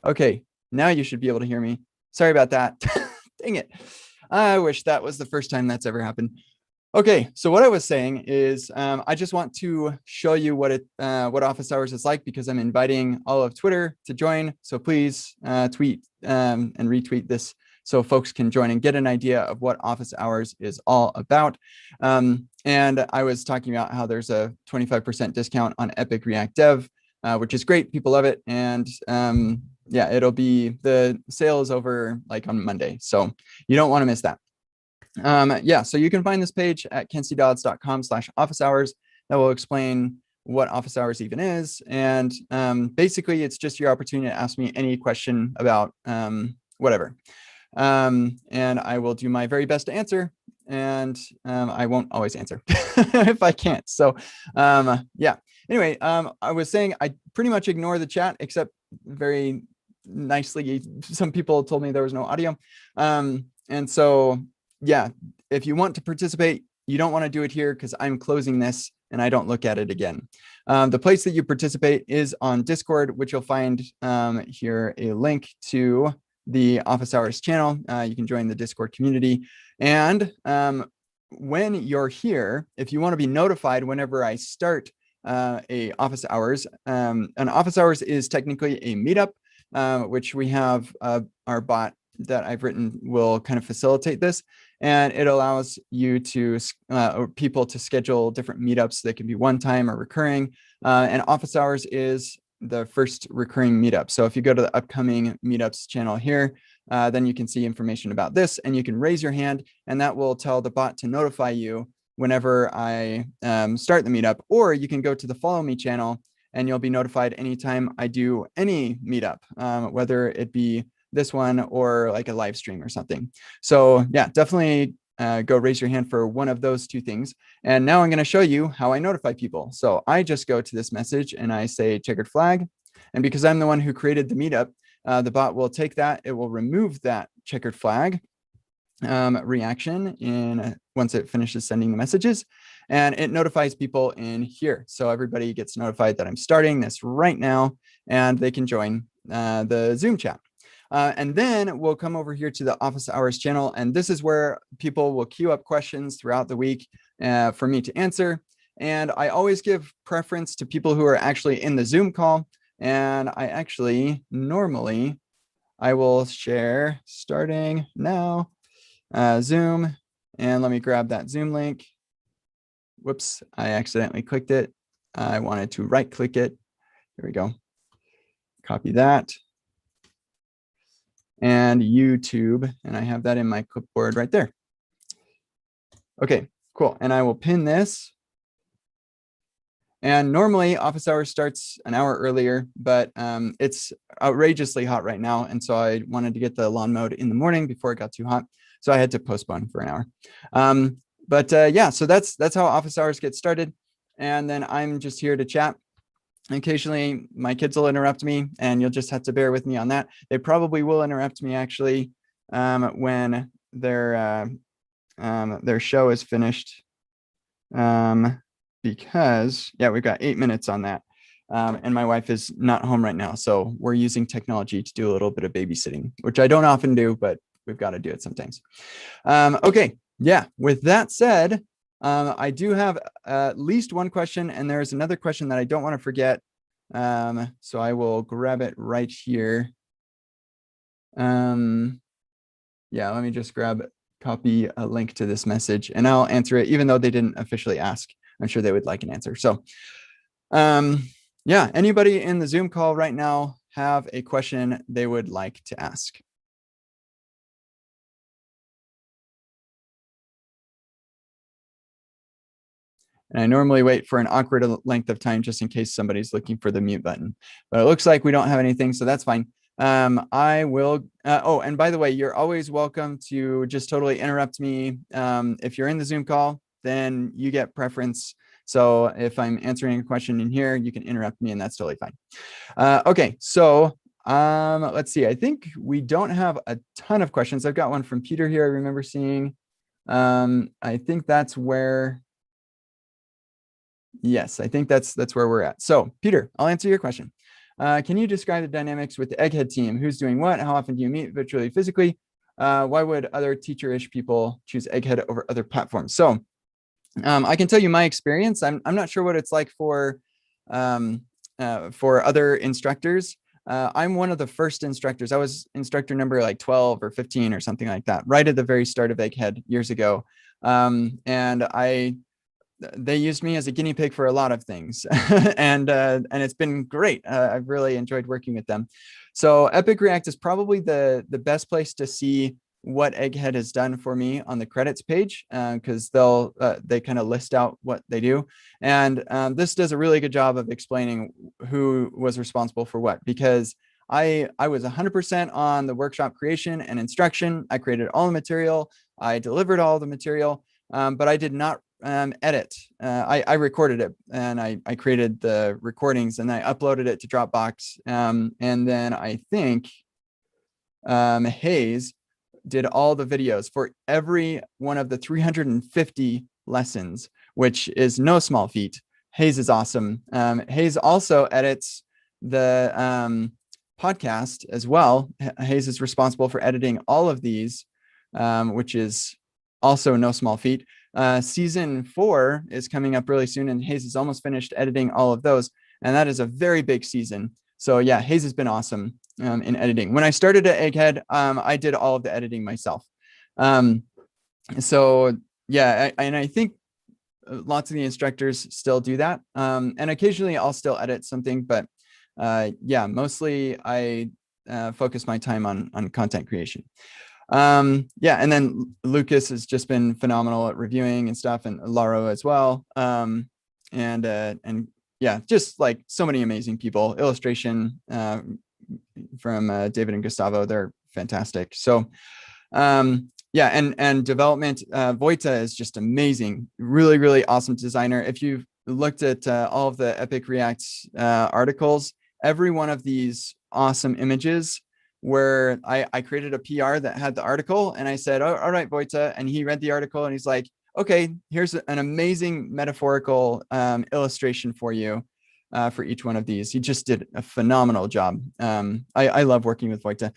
Okay, now you should be able to hear me. Sorry about that. Dang it. I wish that was the first time that's ever happened. Okay, so what I was saying is I just want to show you what Office Hours is like, because I'm inviting all of Twitter to join. So please tweet and retweet this so folks can join and get an idea of what Office Hours is all about. And I was talking about how there's a 25% discount on Epic React Dev, which is great. People love it. And yeah, the sale is over like on Monday. So you don't want to miss that. Yeah, so you can find this page at kenzydodds.com/office hours. That will explain what office hours even is. And basically, it's just your opportunity to ask me any question about whatever. And I will do my very best to answer. And I won't always answer if I can't. So yeah, anyway, I was saying I pretty much ignore the chat, except very nicely, some people told me there was no audio. And so yeah, if you want to participate, you don't want to do it here because I'm closing this and I don't look at it again. The place that you participate is on Discord, which you'll find here a link to the Office Hours channel. You can join the Discord community. And when you're here, if you want to be notified whenever I start a Office Hours, an Office Hours is technically a meetup, which we have our bot that I've written will kind of facilitate this. And it allows you to or people to schedule different meetups that can be one time or recurring. And Office Hours is the first recurring meetup. So if you go to the upcoming meetups channel here, then you can see information about this, and you can raise your hand, and that will tell the bot to notify you whenever I start the meetup. Or you can go to the follow me channel and you'll be notified anytime I do any meetup, whether it be this one or like a live stream or something. So yeah, definitely go raise your hand for one of those two things. And now I'm going to show you how I notify people. So I just go to this message and I say checkered flag. And because I'm the one who created the meetup, the bot will take that. It will remove that checkered flag reaction once it finishes sending the messages, and it notifies people in here. So everybody gets notified that I'm starting this right now, and they can join the Zoom chat. And then we'll come over here to the Office Hours channel. And this is where people will queue up questions throughout the week for me to answer. And I always give preference to people who are actually in the Zoom call. And I actually normally, I will share starting now, Zoom. And let me grab that Zoom link. Whoops, I accidentally clicked it. I wanted to right click it. Here we go. Copy that. And YouTube, and I have that in my clipboard right there. Okay, cool. And I will pin this. And normally Office Hours starts an hour earlier, but it's outrageously hot right now. And so I wanted to get the lawn mowed in the morning before it got too hot. So I had to postpone for an hour. But yeah, so that's how Office Hours get started. And then I'm just here to chat. Occasionally, my kids will interrupt me, and you'll just have to bear with me on that. They probably will interrupt me actually when their show is finished, because yeah, we've got 8 minutes on that, and my wife is not home right now, so we're using technology to do a little bit of babysitting, which I don't often do, but we've got to do it sometimes. Okay, yeah. With that said, I do have at least one question, and there's another question that I don't want to forget. So I will grab it right here. Yeah, let me just copy a link to this message, and I'll answer it, even though they didn't officially ask. I'm sure they would like an answer. So yeah, anybody in the Zoom call right now have a question they would like to ask? And I normally wait for an awkward length of time just in case somebody's looking for the mute button. But it looks like we don't have anything, so that's fine. I will, oh, and by the way, you're always welcome to just totally interrupt me. If you're in the Zoom call, then you get preference. So if I'm answering a question in here, you can interrupt me, and that's totally fine. Okay, so let's see. I think we don't have a ton of questions. I've got one from Peter here I remember seeing. I think that's where... Yes, I think that's where we're at. So Peter, I'll answer your question. Can you describe the dynamics with the Egghead team? Who's doing what? How often do you meet virtually, physically? Why would other teacher-ish people choose Egghead over other platforms? So I can tell you my experience. I'm not sure what it's like for other instructors. I'm one of the first instructors. I was instructor number like 12 or 15 or something like that, right at the very start of Egghead years ago. And they used me as a guinea pig for a lot of things, and it's been great. I've really enjoyed working with them. So Epic React is probably the best place to see what Egghead has done for me on the credits page, because they kind of list out what they do, and this does a really good job of explaining who was responsible for what, because I was 100% on the workshop creation and instruction. I created all the material, I delivered all the material, but I did not edit. I recorded it, and I created the recordings, and I uploaded it to Dropbox, and then I think Hayes did all the videos for every one of the 350 lessons, which is no small feat. Hayes is awesome. Hayes also edits the podcast as well. Hayes is responsible for editing all of these, which is also no small feat. Season 4 is coming up really soon, and Hayes is almost finished editing all of those, and that is a very big season. So yeah, Hayes has been awesome in editing. When I started at Egghead, I did all of the editing myself. So yeah, I think lots of the instructors still do that. And occasionally I'll still edit something, but yeah, mostly I focus my time on content creation. Yeah, and then Lucas has just been phenomenal at reviewing and stuff, and Laro as well. And yeah, just like so many amazing people. Illustration from David and Gustavo, they're fantastic. So yeah, and development, Vojta is just amazing, really awesome designer. If you've looked at all of the Epic React articles, every one of these awesome images where I created a PR that had the article, and I said, oh, all right, Vojta, and he read the article and he's like, okay, here's an amazing metaphorical illustration for you for each one of these. He just did a phenomenal job. I love working with Vojta.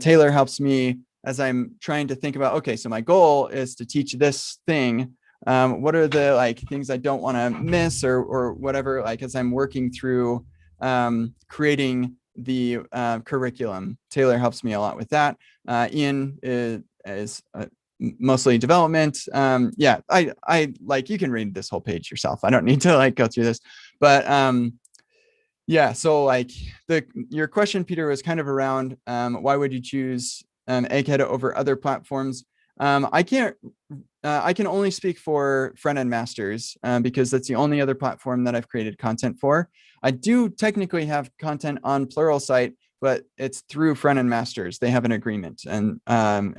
Taylor helps me as I'm trying to think about, okay, so my goal is to teach this thing. What are the like things I don't want to miss or whatever, like as I'm working through creating the curriculum. Taylor helps me a lot with that. Ian is mostly development. Yeah, I like, you can read this whole page yourself. I don't need to like go through this, but yeah, so like your question, Peter, was kind of around why would you choose Egghead over other platforms? I can only speak for front-end masters because that's the only other platform that I've created content for. I do technically have content on Pluralsight, but it's through front-end masters. They have an agreement, and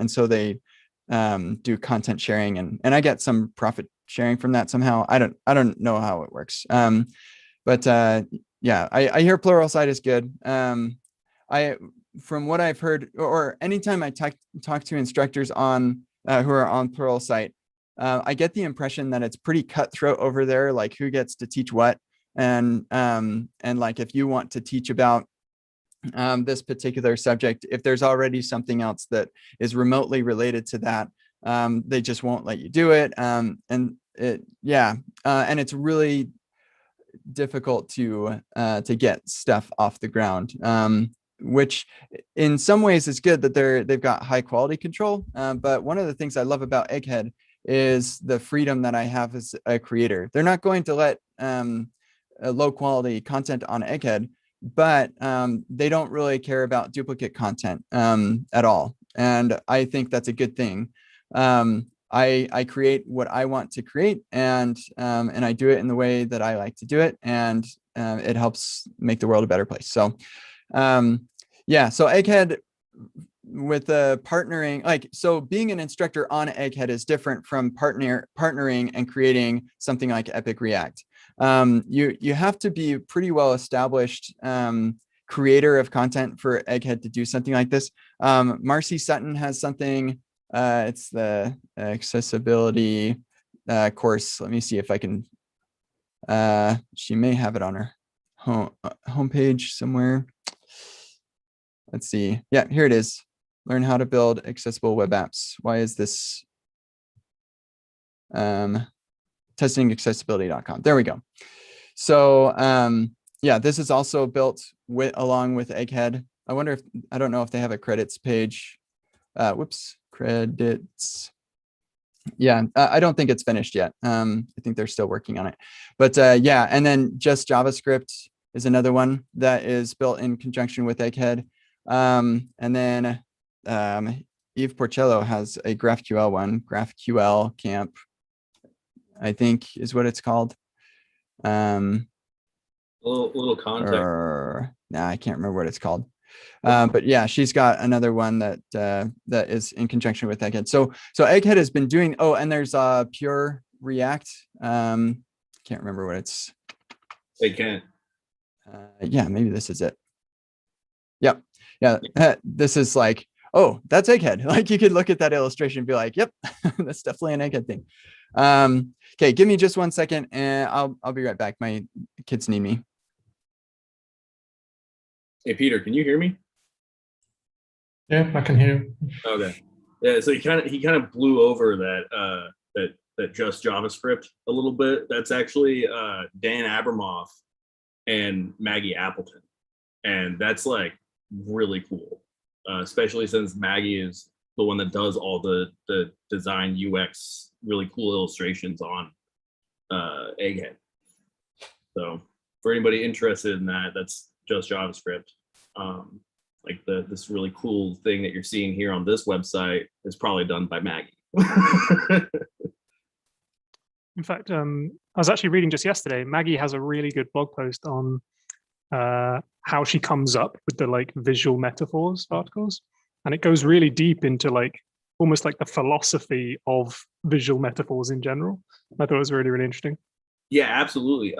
so they do content sharing, and I get some profit sharing from that somehow. I don't know how it works. But yeah, I hear Pluralsight is good. From what I've heard, or anytime I talk to instructors on who are on Pluralsight, I get the impression that it's pretty cutthroat over there, like who gets to teach what, and like if you want to teach about this particular subject, if there's already something else that is remotely related to that, they just won't let you do it. And it's really difficult to get stuff off the ground, which in some ways is good that they've got high quality control. But one of the things I love about Egghead is the freedom that I have as a creator. They're not going to let low quality content on Egghead, but they don't really care about duplicate content at all. And I think that's a good thing. I create what I want to create, and I do it in the way that I like to do it, and it helps make the world a better place. So yeah, so Egghead with the partnering, like, so being an instructor on Egghead is different from partnering and creating something like Epic React. You have to be pretty well established creator of content for Egghead to do something like this. Marcy Sutton has something. It's the accessibility course. Let me see if I can. She may have it on her homepage somewhere. Let's see. Yeah, here it is. Learn how to build accessible web apps. Why is this? Testingaccessibility.com. There we go. So yeah, this is also built along with Egghead. I don't know if they have a credits page. Whoops, credits. Yeah, I don't think it's finished yet. I think they're still working on it. But yeah, and then Just JavaScript is another one that is built in conjunction with Egghead. And then Eve Porcello has a GraphQL one, GraphQL Camp, I think is what it's called. Little context. Nah, I can't remember what it's called. But yeah, she's got another one that that is in conjunction with Egghead. So Egghead has been doing. Oh, and there's Pure React. Can't remember what it's. They can't. Yeah, maybe this is it. Yep. Yeah. This is like, oh, that's Egghead. Like you could look at that illustration and be like, yep, that's definitely an Egghead thing. Okay, give me just 1 second and I'll be right back. My kids need me. Hey Peter, can you hear me? Yeah, I can hear you. Okay. Yeah, so he kind of blew over that Just JavaScript a little bit. That's actually Dan Abramoff and Maggie Appleton, and that's like really cool, especially since Maggie is the one that does all the design UX, really cool illustrations on Egghead. So for anybody interested in that, that's Just JavaScript. Like this really cool thing that you're seeing here on this website is probably done by Maggie. In fact, I was actually reading just yesterday, Maggie has a really good blog post on how she comes up with the like visual metaphors articles. And it goes really deep into like almost like the philosophy of visual metaphors in general. I thought it was really, really interesting. Yeah, absolutely.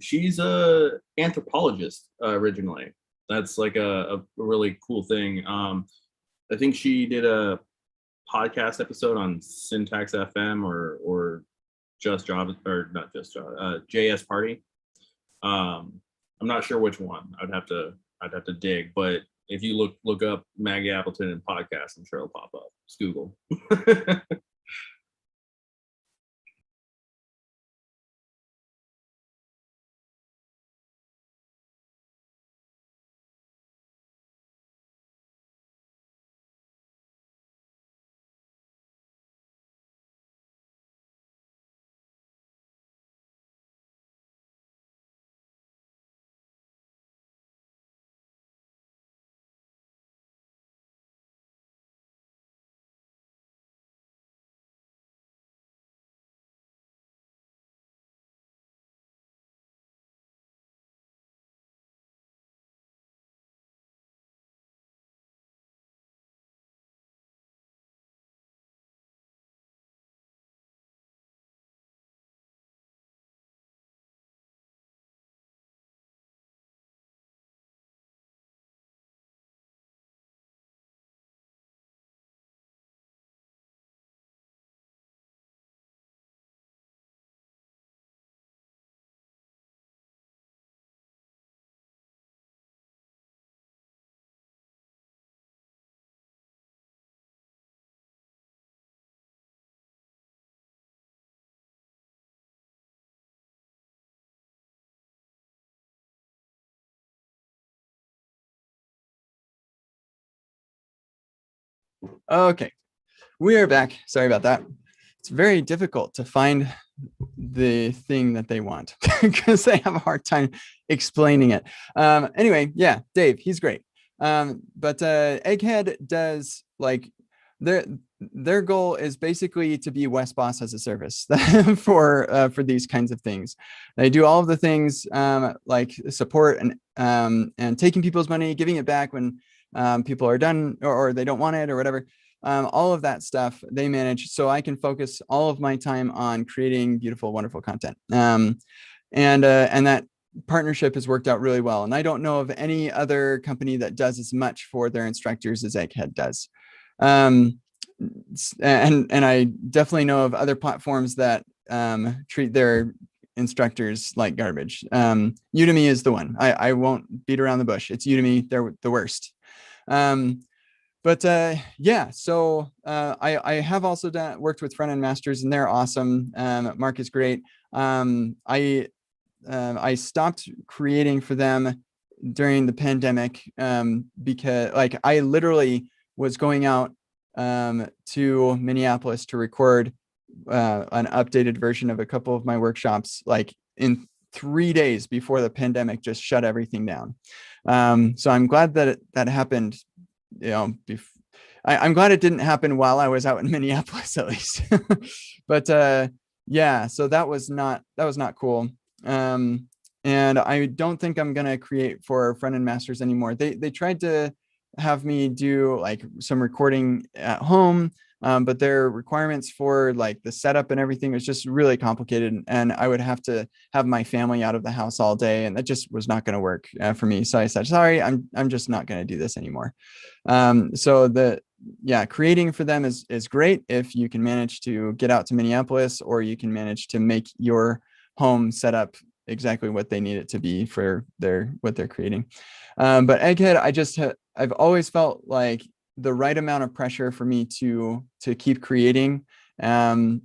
She's a anthropologist originally. That's like a really cool thing. I think she did a podcast episode on Syntax FM or Just Java, or not Just Java, JS Party. I'm not sure which one. I'd have to dig, but if you look up Maggie Appleton and podcast, I'm sure it'll pop up. Just Google. Okay, we are back. Sorry about that. It's very difficult to find the thing that they want because they have a hard time explaining it. Anyway, yeah, Dave, he's great. But Egghead does like their goal is basically to be West Boss as a service for these kinds of things. They do all of the things like support and taking people's money, giving it back when people are done or they don't want it or whatever. All of that stuff they manage, so I can focus all of my time on creating beautiful, wonderful content. And that partnership has worked out really well. And I don't know of any other company that does as much for their instructors as Egghead does. And I definitely know of other platforms that treat their instructors like garbage. Udemy is the one. I won't beat around the bush. It's Udemy. They're the worst. But yeah, so I have also worked with front-end masters, and they're awesome. Mark is great. I stopped creating for them during the pandemic because like I literally was going out to Minneapolis to record an updated version of a couple of my workshops like in 3 days before the pandemic just shut everything down. So I'm glad that that happened. You know, I'm glad it didn't happen while I was out in Minneapolis, at least. But yeah, so that was not cool. And I don't think I'm gonna create for front-end masters anymore. They tried to have me do like some recording at home, but their requirements for like the setup and everything was just really complicated, and I would have to have my family out of the house all day, and that just was not going to work for me. So I said, sorry, I'm just not going to do this anymore. So creating for them is great if you can manage to get out to Minneapolis, or you can manage to make your home set up exactly what they need it to be for what they're creating. But Egghead, I've always felt like the right amount of pressure for me to keep creating and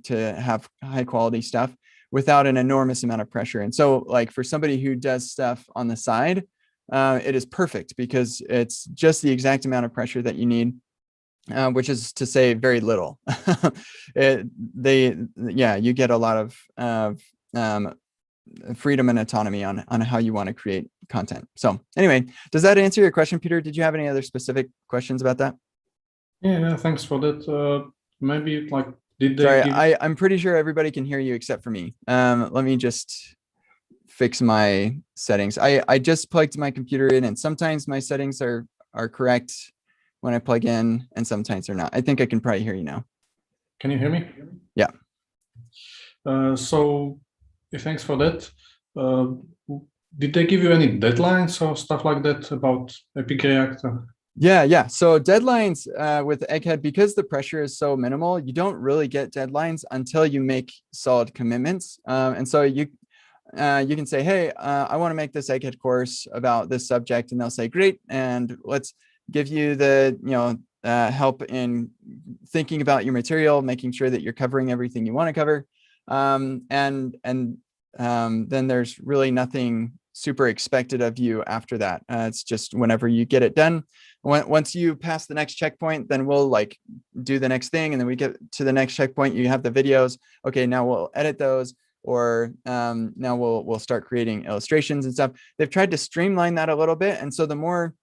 to have high quality stuff without an enormous amount of pressure. And so like for somebody who does stuff on the side, it is perfect because it's just the exact amount of pressure that you need, which is to say very little. You get a lot of freedom and autonomy on how you want to create content. So anyway, does that answer your question, Peter? Did you have any other specific questions about that? Yeah, thanks for that. Maybe like, did they Sorry, give... I'm pretty sure everybody can hear you except for me. Let me just fix my settings. I just plugged my computer in, and sometimes my settings are correct when I plug in, and sometimes they're not. I think I can probably hear you now. Can you hear me? Yeah. So thanks for that. Did they give you any deadlines or stuff like that about Epic Reactor? Yeah. So deadlines with Egghead, because the pressure is so minimal, you don't really get deadlines until you make solid commitments. And so you can say, hey, I want to make this Egghead course about this subject, and they'll say, great, and let's give you the help in thinking about your material, making sure that you're covering everything you want to cover, then there's really nothing super expected of you after that. It's just whenever you get it done. Once you pass the next checkpoint, then we'll like do the next thing, and then we get to the next checkpoint. You have the videos. Okay, now we'll edit those, or now we'll start creating illustrations and stuff. They've tried to streamline that a little bit, and so the more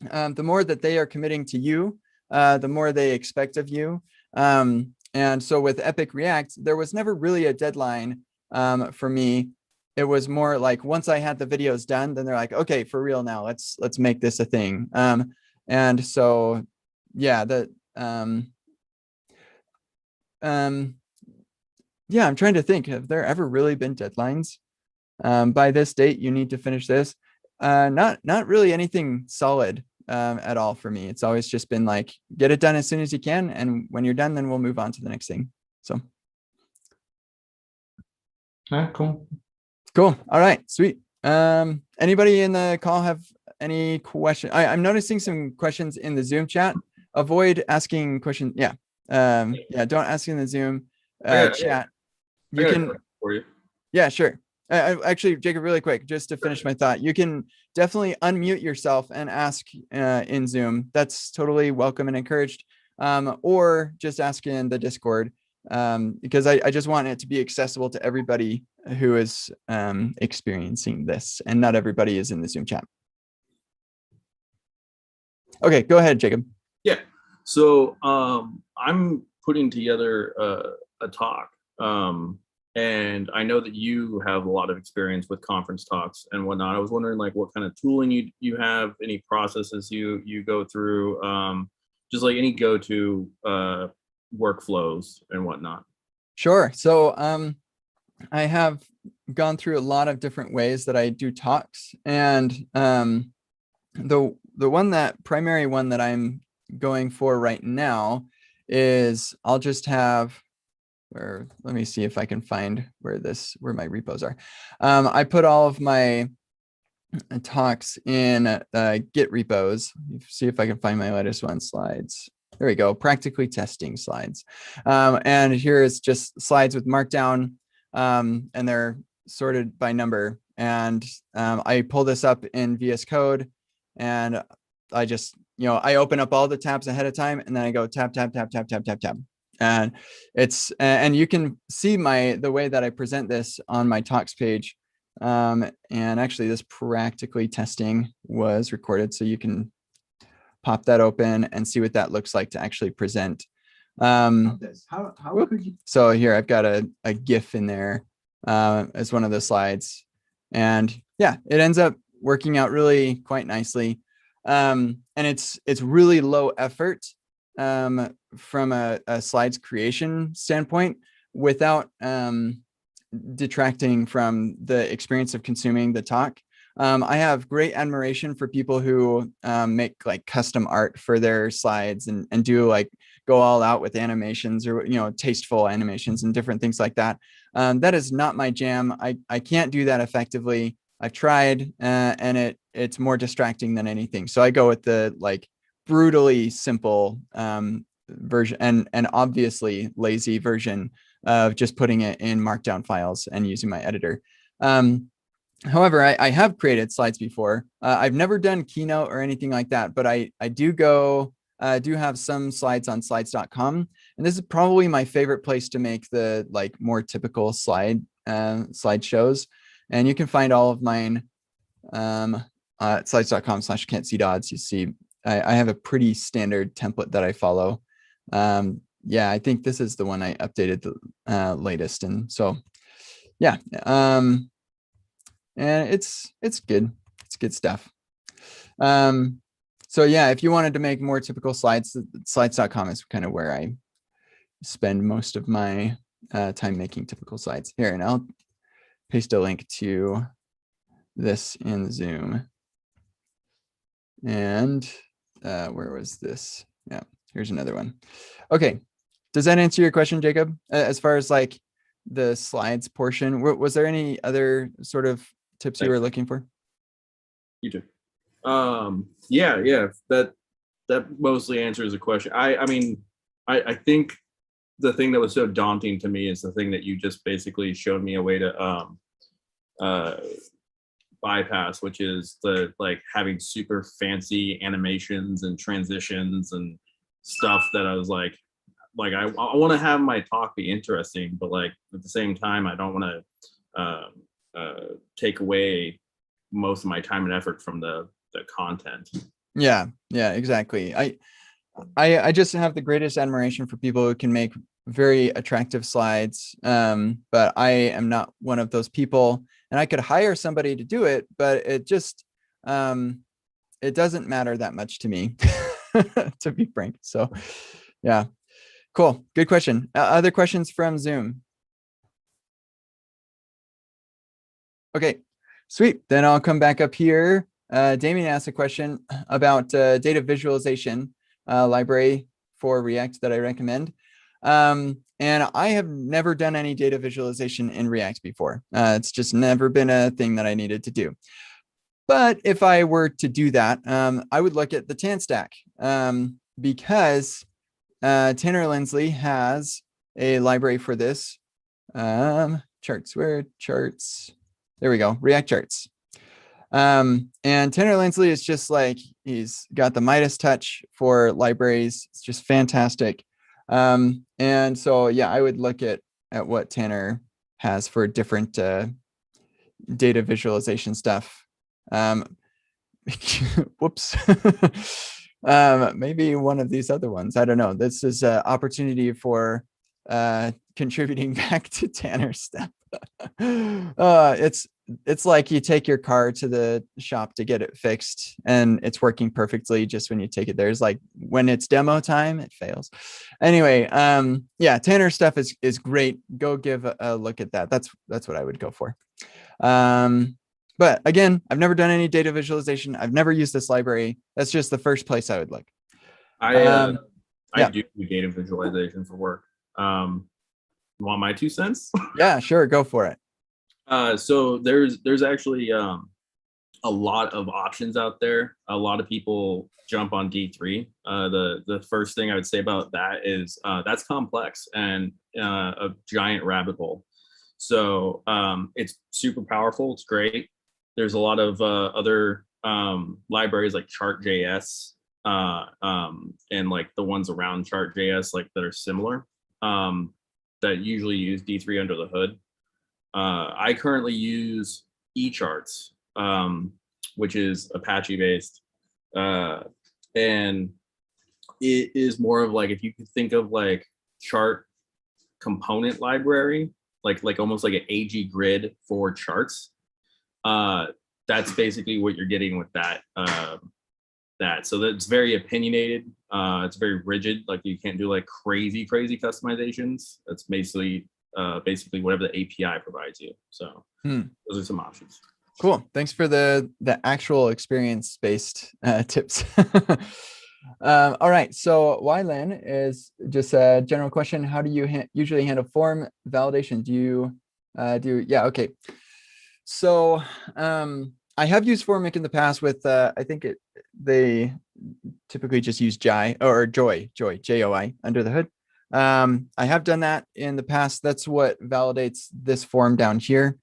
that they are committing to you, the more they expect of you. And so with Epic React, there was never really a deadline for me. It was more like once I had the videos done, then they're like, okay, for real now, let's make this a thing. And so, yeah, I'm trying to think, have there ever really been deadlines? By this date, you need to finish this. Not really anything solid at all for me. It's always just been like, get it done as soon as you can, and when you're done, then we'll move on to the next thing. So. Yeah, cool. Cool. All right, sweet. Anybody in the call have any question? I'm noticing some questions in the Zoom chat. Avoid asking questions. Yeah. Don't ask in the Zoom chat. You can for you. Yeah, sure. Actually, Jacob, really quick, just to finish my thought, you can definitely unmute yourself and ask in Zoom. That's totally welcome and encouraged. Or just ask in the Discord, because I just want it to be accessible to everybody who is experiencing this, and not everybody is in the Zoom chat. Okay, go ahead, Jacob. Yeah. So I'm putting together a talk. And I know that you have a lot of experience with conference talks and whatnot. I was wondering like what kind of tooling you have, any processes you go through, just like any go-to workflows and whatnot. Sure. So I have gone through a lot of different ways that I do talks, and the primary one that I'm going for right now is I'll just have or let me see if I can find where my repos are. I put all of my talks in Git repos. See if I can find my latest one, slides. There we go, practically testing slides. And here is just slides with Markdown, and they're sorted by number. And I pull this up in VS Code, and I just, I open up all the tabs ahead of time, and then I go tab, tab, tab, tab, tab, tab, tab. And and you can see the way that I present this on my talks page. And actually this practically testing was recorded, so you can pop that open and see what that looks like to actually present. How could you? So here I've got a GIF in there as one of the slides, and yeah, it ends up working out really quite nicely. And it's really low effort from a slides creation standpoint, without detracting from the experience of consuming the talk. I have great admiration for people who make like custom art for their slides and do like go all out with animations, or tasteful animations and different things like that. That is not my jam. I can't do that effectively. I've tried, and it's more distracting than anything. So I go with the like brutally simple version and obviously lazy version of just putting it in Markdown files and using my editor. However, I have created slides before. I've never done Keynote or anything like that, but I do have some slides on slides.com. And this is probably my favorite place to make the like more typical slideshows. And you can find all of mine at slides.com/can'tseedods. You see, I have a pretty standard template that I follow. Yeah, I think this is the one I updated the latest. And so, yeah, and it's good. It's good stuff. So yeah, if you wanted to make more typical slides, slides.com is kind of where I spend most of my time making typical slides. Here, and I'll paste a link to this in Zoom. And where was this? Yeah, here's another one. Okay, does that answer your question, Jacob? As far as like the slides portion, was there any other sort of tips you were looking for? You too. Yeah, that mostly answers the question. I mean, I think the thing that was so daunting to me is the thing that you just basically showed me a way to bypass, which is the like having super fancy animations and transitions and stuff that I was like I want to have my talk be interesting, but like at the same time I don't want to take away most of my time and effort from the content. Yeah, exactly. I just have the greatest admiration for people who can make very attractive slides, but I am not one of those people, and I could hire somebody to do it, but it just it doesn't matter that much to me, to be frank. So yeah, cool, good question. Other questions from Zoom? Okay, sweet. Then I'll come back up here. Damien asked a question about data visualization library for React that I recommend. And I have never done any data visualization in React before. It's just never been a thing that I needed to do. But if I were to do that, I would look at the Tan stack, because Tanner Lindsley has a library for this. Charts, where charts? There we go, React charts. And Tanner Lindsley is just like, he's got the Midas touch for libraries. It's just fantastic. And so, yeah, I would look at what Tanner has for different data visualization stuff. Whoops. Maybe one of these other ones. I don't know. This is an opportunity for contributing back to Tanner's stuff. It's like you take your car to the shop to get it fixed and it's working perfectly just when you take it there. It's like when it's demo time, it fails. Anyway, yeah, Tanner stuff is great. Go give a look at that. That's what I would go for. But again, I've never done any data visualization. I've never used this library. That's just the first place I would look. I do data visualization for work. Want my 2 cents? Yeah, sure, go for it. So there's actually a lot of options out there. A lot of people jump on D3. The first thing I would say about that is that's complex and a giant rabbit hole. So it's super powerful. It's great. There's a lot of other libraries like Chart.js and like the ones around Chart.js like that are similar that usually use D3 under the hood. I currently use eCharts, which is Apache based. And it is more of like, if you could think of like chart component library, like almost like an AG grid for charts. That's basically what you're getting with that. So that's very opinionated. It's very rigid. Like you can't do like crazy customizations. That's basically whatever the API provides you. So those are some options. Cool. Thanks for the actual experience-based tips. All right. So Wylan is just a general question. How do you usually handle form validation? Do you yeah, okay. So I have used Formic in the past with I think they typically just use Joy, J-O-I under the hood. I have done that in the past. That's what validates this form down here.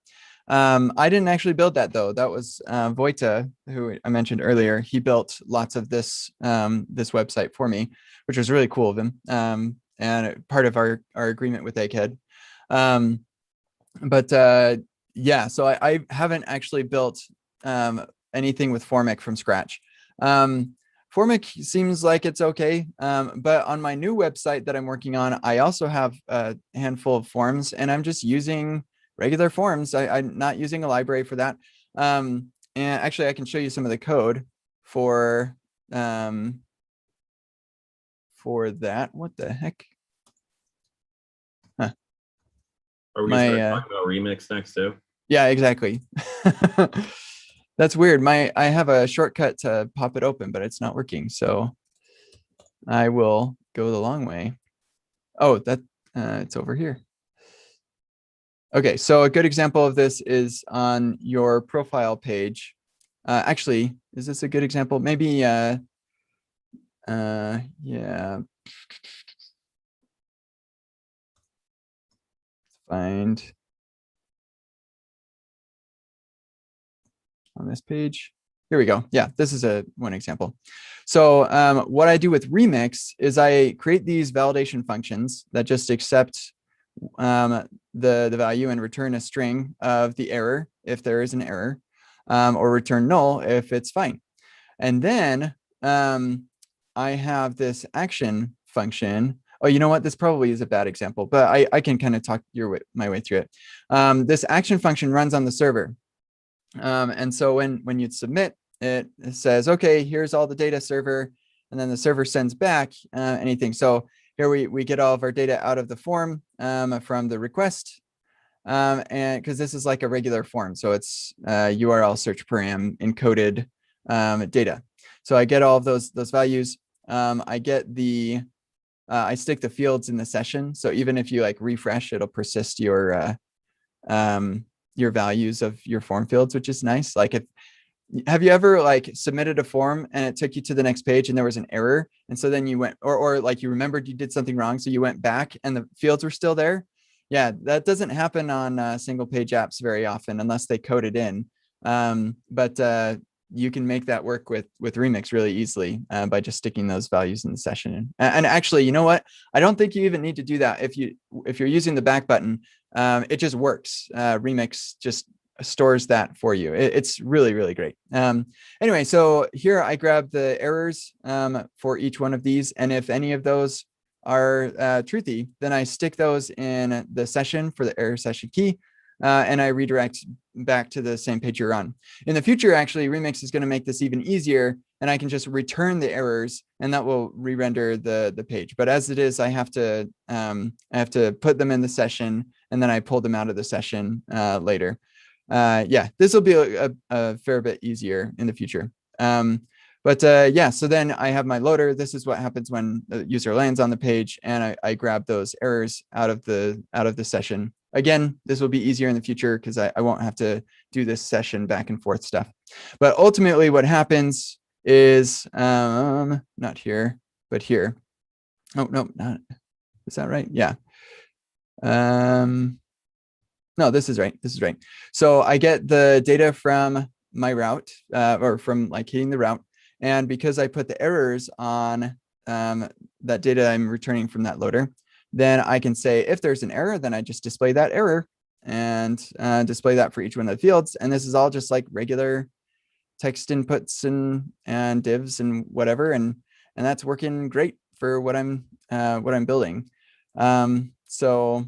I didn't actually build that though. That was Vojta, who I mentioned earlier. He built lots of this this website for me, which was really cool of him. And part of our agreement with Egghead. Yeah, so I haven't actually built anything with Formic from scratch. Formic seems like it's okay, but on my new website that I'm working on, I also have a handful of forms, and I'm just using regular forms. I'm not using a library for that. And actually, I can show you some of the code for that. What the heck? Huh. Are we gonna start talking about Remix next too? Yeah, exactly. That's weird. I have a shortcut to pop it open, but it's not working. So I will go the long way. Oh, that it's over here. Okay, so a good example of this is on your profile page. Actually, is this a good example? Maybe, yeah. Find on this page. Here we go. Yeah, this is one example. So what I do with Remix is I create these validation functions that just accept the value and return a string of the error if there is an error, or return null if it's fine. And then I have this action function. Oh, you know what? This probably is a bad example, but I can kind of talk my way through it. This action function runs on the server. And so when you submit, it says, okay, here's all the data server, and then the server sends back anything. So here we get all of our data out of the form from the request, and because this is like a regular form, so it's URL search param encoded data. So I get all of those values. I get I stick the fields in the session. So even if you like refresh, it'll persist your values of your form fields, which is nice. Like have you ever like submitted a form and it took you to the next page and there was an error, and so then you went, or like you remembered you did something wrong, so you went back and the fields were still there? Yeah, that doesn't happen on single page apps very often unless they code it in. But you can make that work with Remix really easily by just sticking those values in the session. And actually, you know what? I don't think you even need to do that if you're using the back button. It just works. Remix just stores that for you. It's really, really great. Anyway, so here I grab the errors for each one of these, and if any of those are truthy, then I stick those in the session for the error session key, and I redirect back to the same page you're on. In the future, actually, Remix is going to make this even easier, and I can just return the errors, and that will re-render the page. But as it is, I have to put them in the session, and then I pull them out of the session later. Yeah, this will be a fair bit easier in the future. But yeah, so then I have my loader. This is what happens when the user lands on the page, and I grab those errors out of the session. Again, this will be easier in the future because I won't have to do this session back and forth stuff. But ultimately what happens is, not here, but here. Oh, no, not, is that right? Yeah. No, this is right. This is right. So I get the data from my route, or from like hitting the route. And because I put the errors on that data I'm returning from that loader, then I can say if there's an error, then I just display that error and display that for each one of the fields. And this is all just like regular text inputs and divs and whatever. And that's working great for what I'm building. So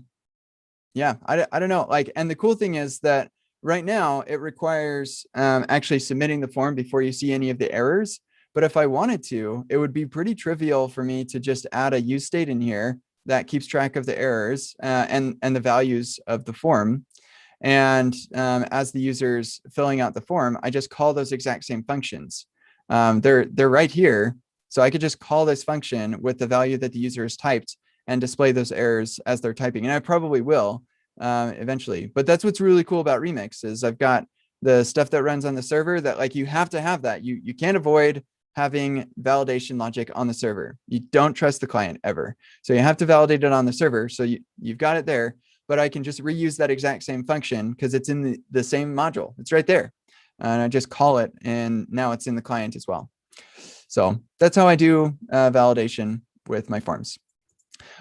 yeah, I don't know, like, and the cool thing is that right now it requires actually submitting the form before you see any of the errors. But if I wanted to, it would be pretty trivial for me to just add a use state in here that keeps track of the errors and the values of the form. And as the user's filling out the form, I just call those exact same functions. They're right here. So I could just call this function with the value that the user has typed and display those errors as they're typing. And I probably will eventually. But that's what's really cool about Remix is I've got the stuff that runs on the server that like you have to have that. You can't avoid having validation logic on the server. You don't trust the client ever. So you have to validate it on the server. So you've got it there, but I can just reuse that exact same function because it's in the same module. It's right there. And I just call it and now it's in the client as well. So that's how I do validation with my forms.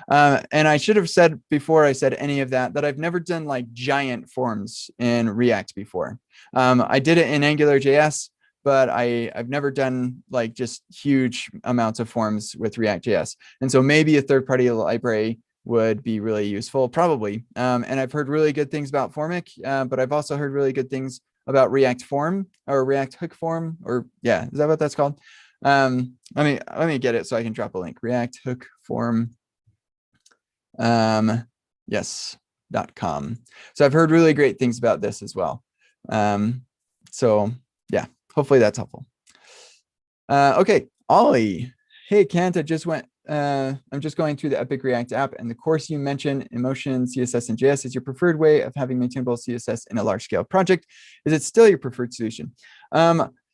And I should have said before I said any of that I've never done like giant forms in React before. I did it in AngularJS, but I've never done like just huge amounts of forms with React.js. And so maybe a third-party library would be really useful, probably. And I've heard really good things about Formic, but I've also heard really good things about React Form or React Hook Form, or yeah, is that what that's called? Let me get it so I can drop a link. React Hook Form. Yes.com. So I've heard really great things about this as well. So yeah, hopefully that's helpful. Okay, Ollie. Hey, Kent, I'm just going through the Epic React app and the course you mentioned, Emotion, CSS, and JS is your preferred way of having maintainable CSS in a large scale project. Is it still your preferred solution?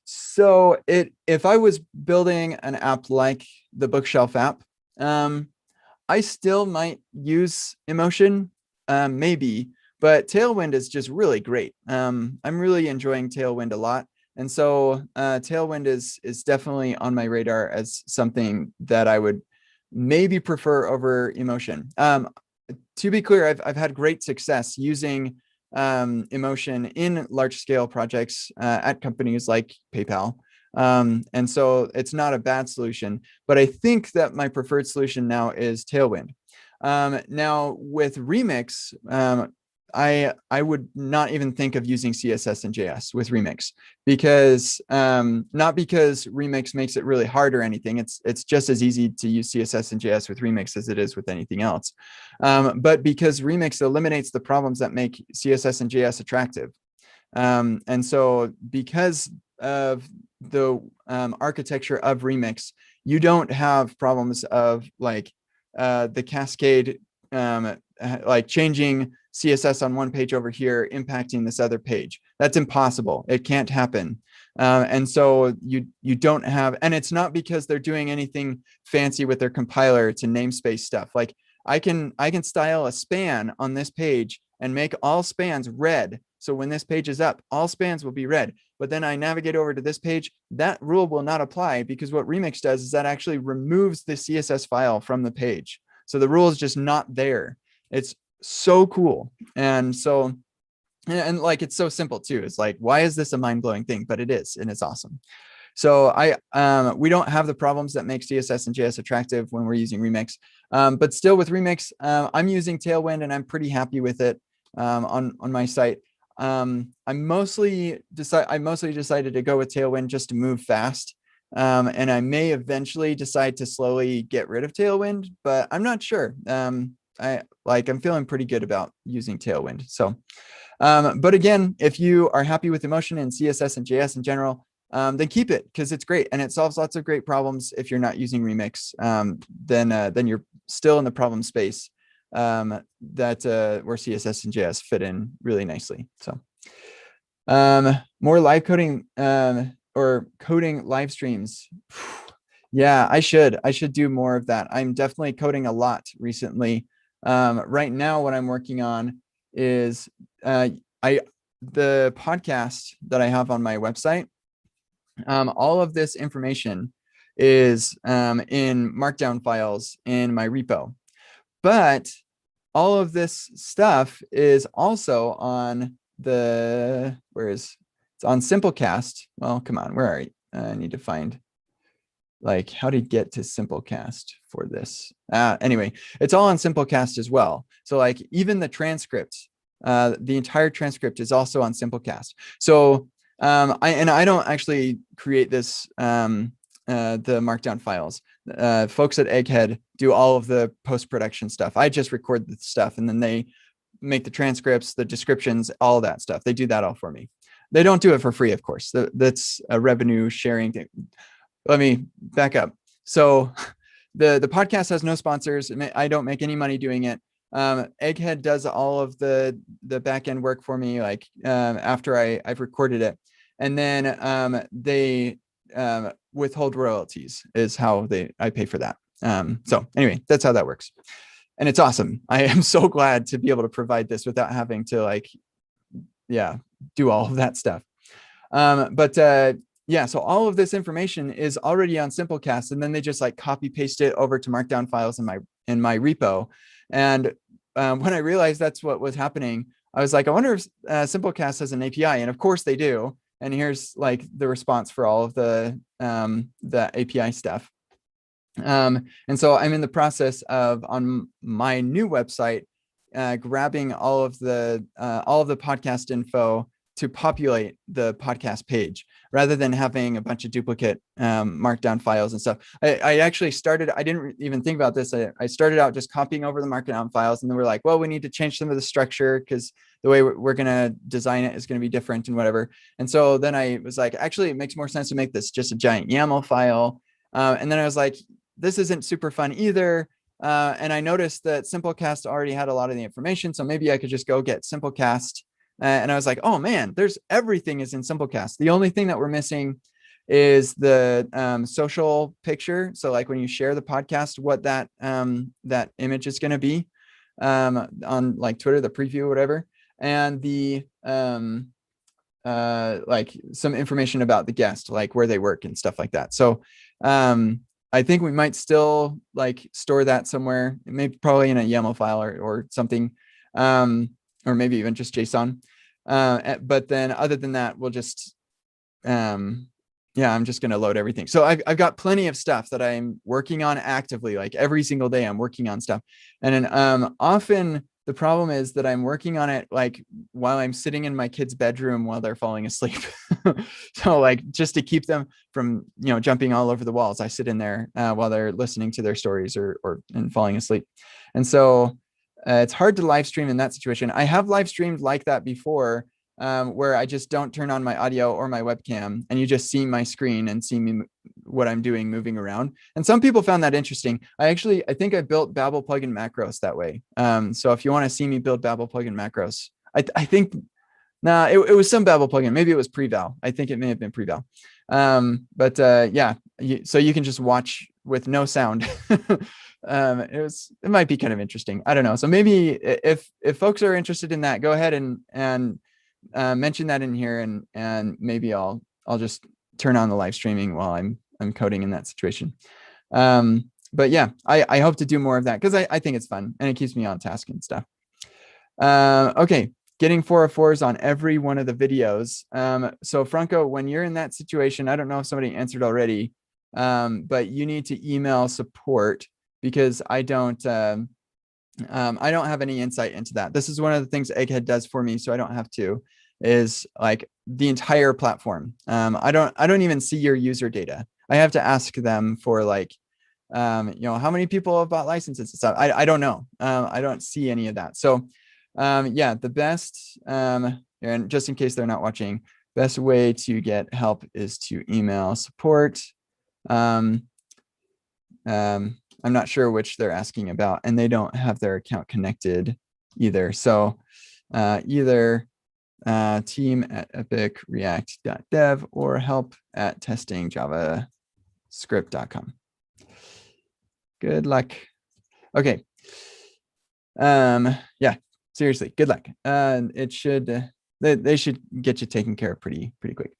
So if I was building an app like the Bookshelf app, I still might use Emotion, maybe, but Tailwind is just really great. I'm really enjoying Tailwind a lot. And so Tailwind is definitely on my radar as something that I would maybe prefer over Emotion. To be clear, I've had great success using Emotion in large scale projects at companies like PayPal. And so it's not a bad solution, but I think that my preferred solution now is Tailwind. Now with Remix, I would not even think of using CSS and JS with Remix because not because Remix makes it really hard or anything. It's just as easy to use CSS and JS with Remix as it is with anything else. But because Remix eliminates the problems that make CSS and JS attractive. And so because of the architecture of Remix, you don't have problems of like the cascade, like changing CSS on one page over here impacting this other page. That's impossible. It can't happen. And so you don't have, and it's not because they're doing anything fancy with their compiler to namespace stuff. Like I can style a span on this page and make all spans red. So when this page is up, all spans will be red. But then I navigate over to this page, that rule will not apply because what Remix does is that actually removes the CSS file from the page. So the rule is just not there. It's so cool. And so, and like, it's so simple too. It's like, why is this a mind-blowing thing? But it is, and it's awesome. So we don't have the problems that make CSS and JS attractive when we're using Remix. But still with Remix, I'm using Tailwind and I'm pretty happy with it on my site. I mostly decided to go with Tailwind just to move fast. And I may eventually decide to slowly get rid of Tailwind, but I'm not sure. I'm feeling pretty good about using Tailwind. So, but again, if you are happy with Emotion and CSS and JS in general, then keep it because it's great and it solves lots of great problems. If you're not using Remix, then you're still in the problem space where CSS and JS fit in really nicely. So more live coding or coding live streams. Yeah, I should do more of that. I'm definitely coding a lot recently. Right now, what I'm working on is the podcast that I have on my website. All of this information is in Markdown files in my repo, but all of this stuff is also on it's on Simplecast. Well, come on, where are you? I need to find like how to get to Simplecast for this. Anyway, it's all on Simplecast as well. So like even the transcript, the entire transcript is also on Simplecast. So I don't actually create this, the Markdown files. Folks at Egghead do all of the post-production stuff. I just record the stuff and then they make the transcripts, the descriptions, all that stuff. They do that all for me. They don't do it for free, of course. That's a revenue sharing thing. Let me back up. So the podcast has no sponsors. I don't make any money doing it. Egghead does all of the back end work for me, like after I've recorded it. And then they withhold royalties is how I pay for that. So anyway, that's how that works. And it's awesome. I am so glad to be able to provide this without having to like, do all of that stuff. Yeah, so all of this information is already on Simplecast, and then they just like copy paste it over to Markdown files in my repo. And when I realized that's what was happening, I was like, I wonder if Simplecast has an API, and of course they do. And here's like the response for all of the API stuff. And so I'm in the process of on my new website grabbing all of the podcast info to populate the podcast page rather than having a bunch of duplicate Markdown files and stuff. I actually started, I didn't even think about this. I started out just copying over the Markdown files, and then we're like, well, we need to change some of the structure because the way we're going to design it is going to be different and whatever. And so then I was like, actually, it makes more sense to make this just a giant YAML file. And then I was like, this isn't super fun either. And I noticed that Simplecast already had a lot of the information. So maybe I could just go get Simplecast. And I was like, oh man, everything is in Simplecast. The only thing that we're missing is the social picture. So like when you share the podcast, what that image is going to be on like Twitter, the preview or whatever. And the like some information about the guest, like where they work and stuff like that. So I think we might still like store that somewhere, maybe probably in a YAML file or something. Or maybe even just JSON. But then other than that, we'll just, I'm just going to load everything. So I've got plenty of stuff that I'm working on actively, like every single day I'm working on stuff. And then often the problem is that I'm working on it like while I'm sitting in my kid's bedroom while they're falling asleep. So like just to keep them from, jumping all over the walls, I sit in there while they're listening to their stories and falling asleep. And so it's hard to live stream in that situation. I have live streamed like that before, where I just don't turn on my audio or my webcam, and you just see my screen and see me what I'm doing moving around. And some people found that interesting. I think I built Babel plugin macros that way. So if you want to see me build Babel plugin macros, I think, it was some Babel plugin. Maybe it was pre-val. I think it may have been pre-val. So you can just watch with no sound. It might be kind of interesting. I don't know. So maybe if folks are interested in that, go ahead and mention that in here, and maybe I'll just turn on the live streaming while I'm coding in that situation. But yeah, I hope to do more of that because I think it's fun and it keeps me on task and stuff. Okay, getting 404s on every one of the videos. So Franco, when you're in that situation, I don't know if somebody answered already, but you need to email support because I don't have any insight into that. This is one of the things Egghead does for me, so I don't have to, is like the entire platform. I don't even see your user data. I have to ask them for like, how many people have bought licenses and stuff. I don't know. I don't see any of that. So the best, and just in case they're not watching, best way to get help is to email support. I'm not sure which they're asking about, and they don't have their account connected either. So either team@epicreact.dev or help@testingjavascript.com. Good luck. Okay. Yeah, seriously, good luck. It should, they should get you taken care of pretty quick.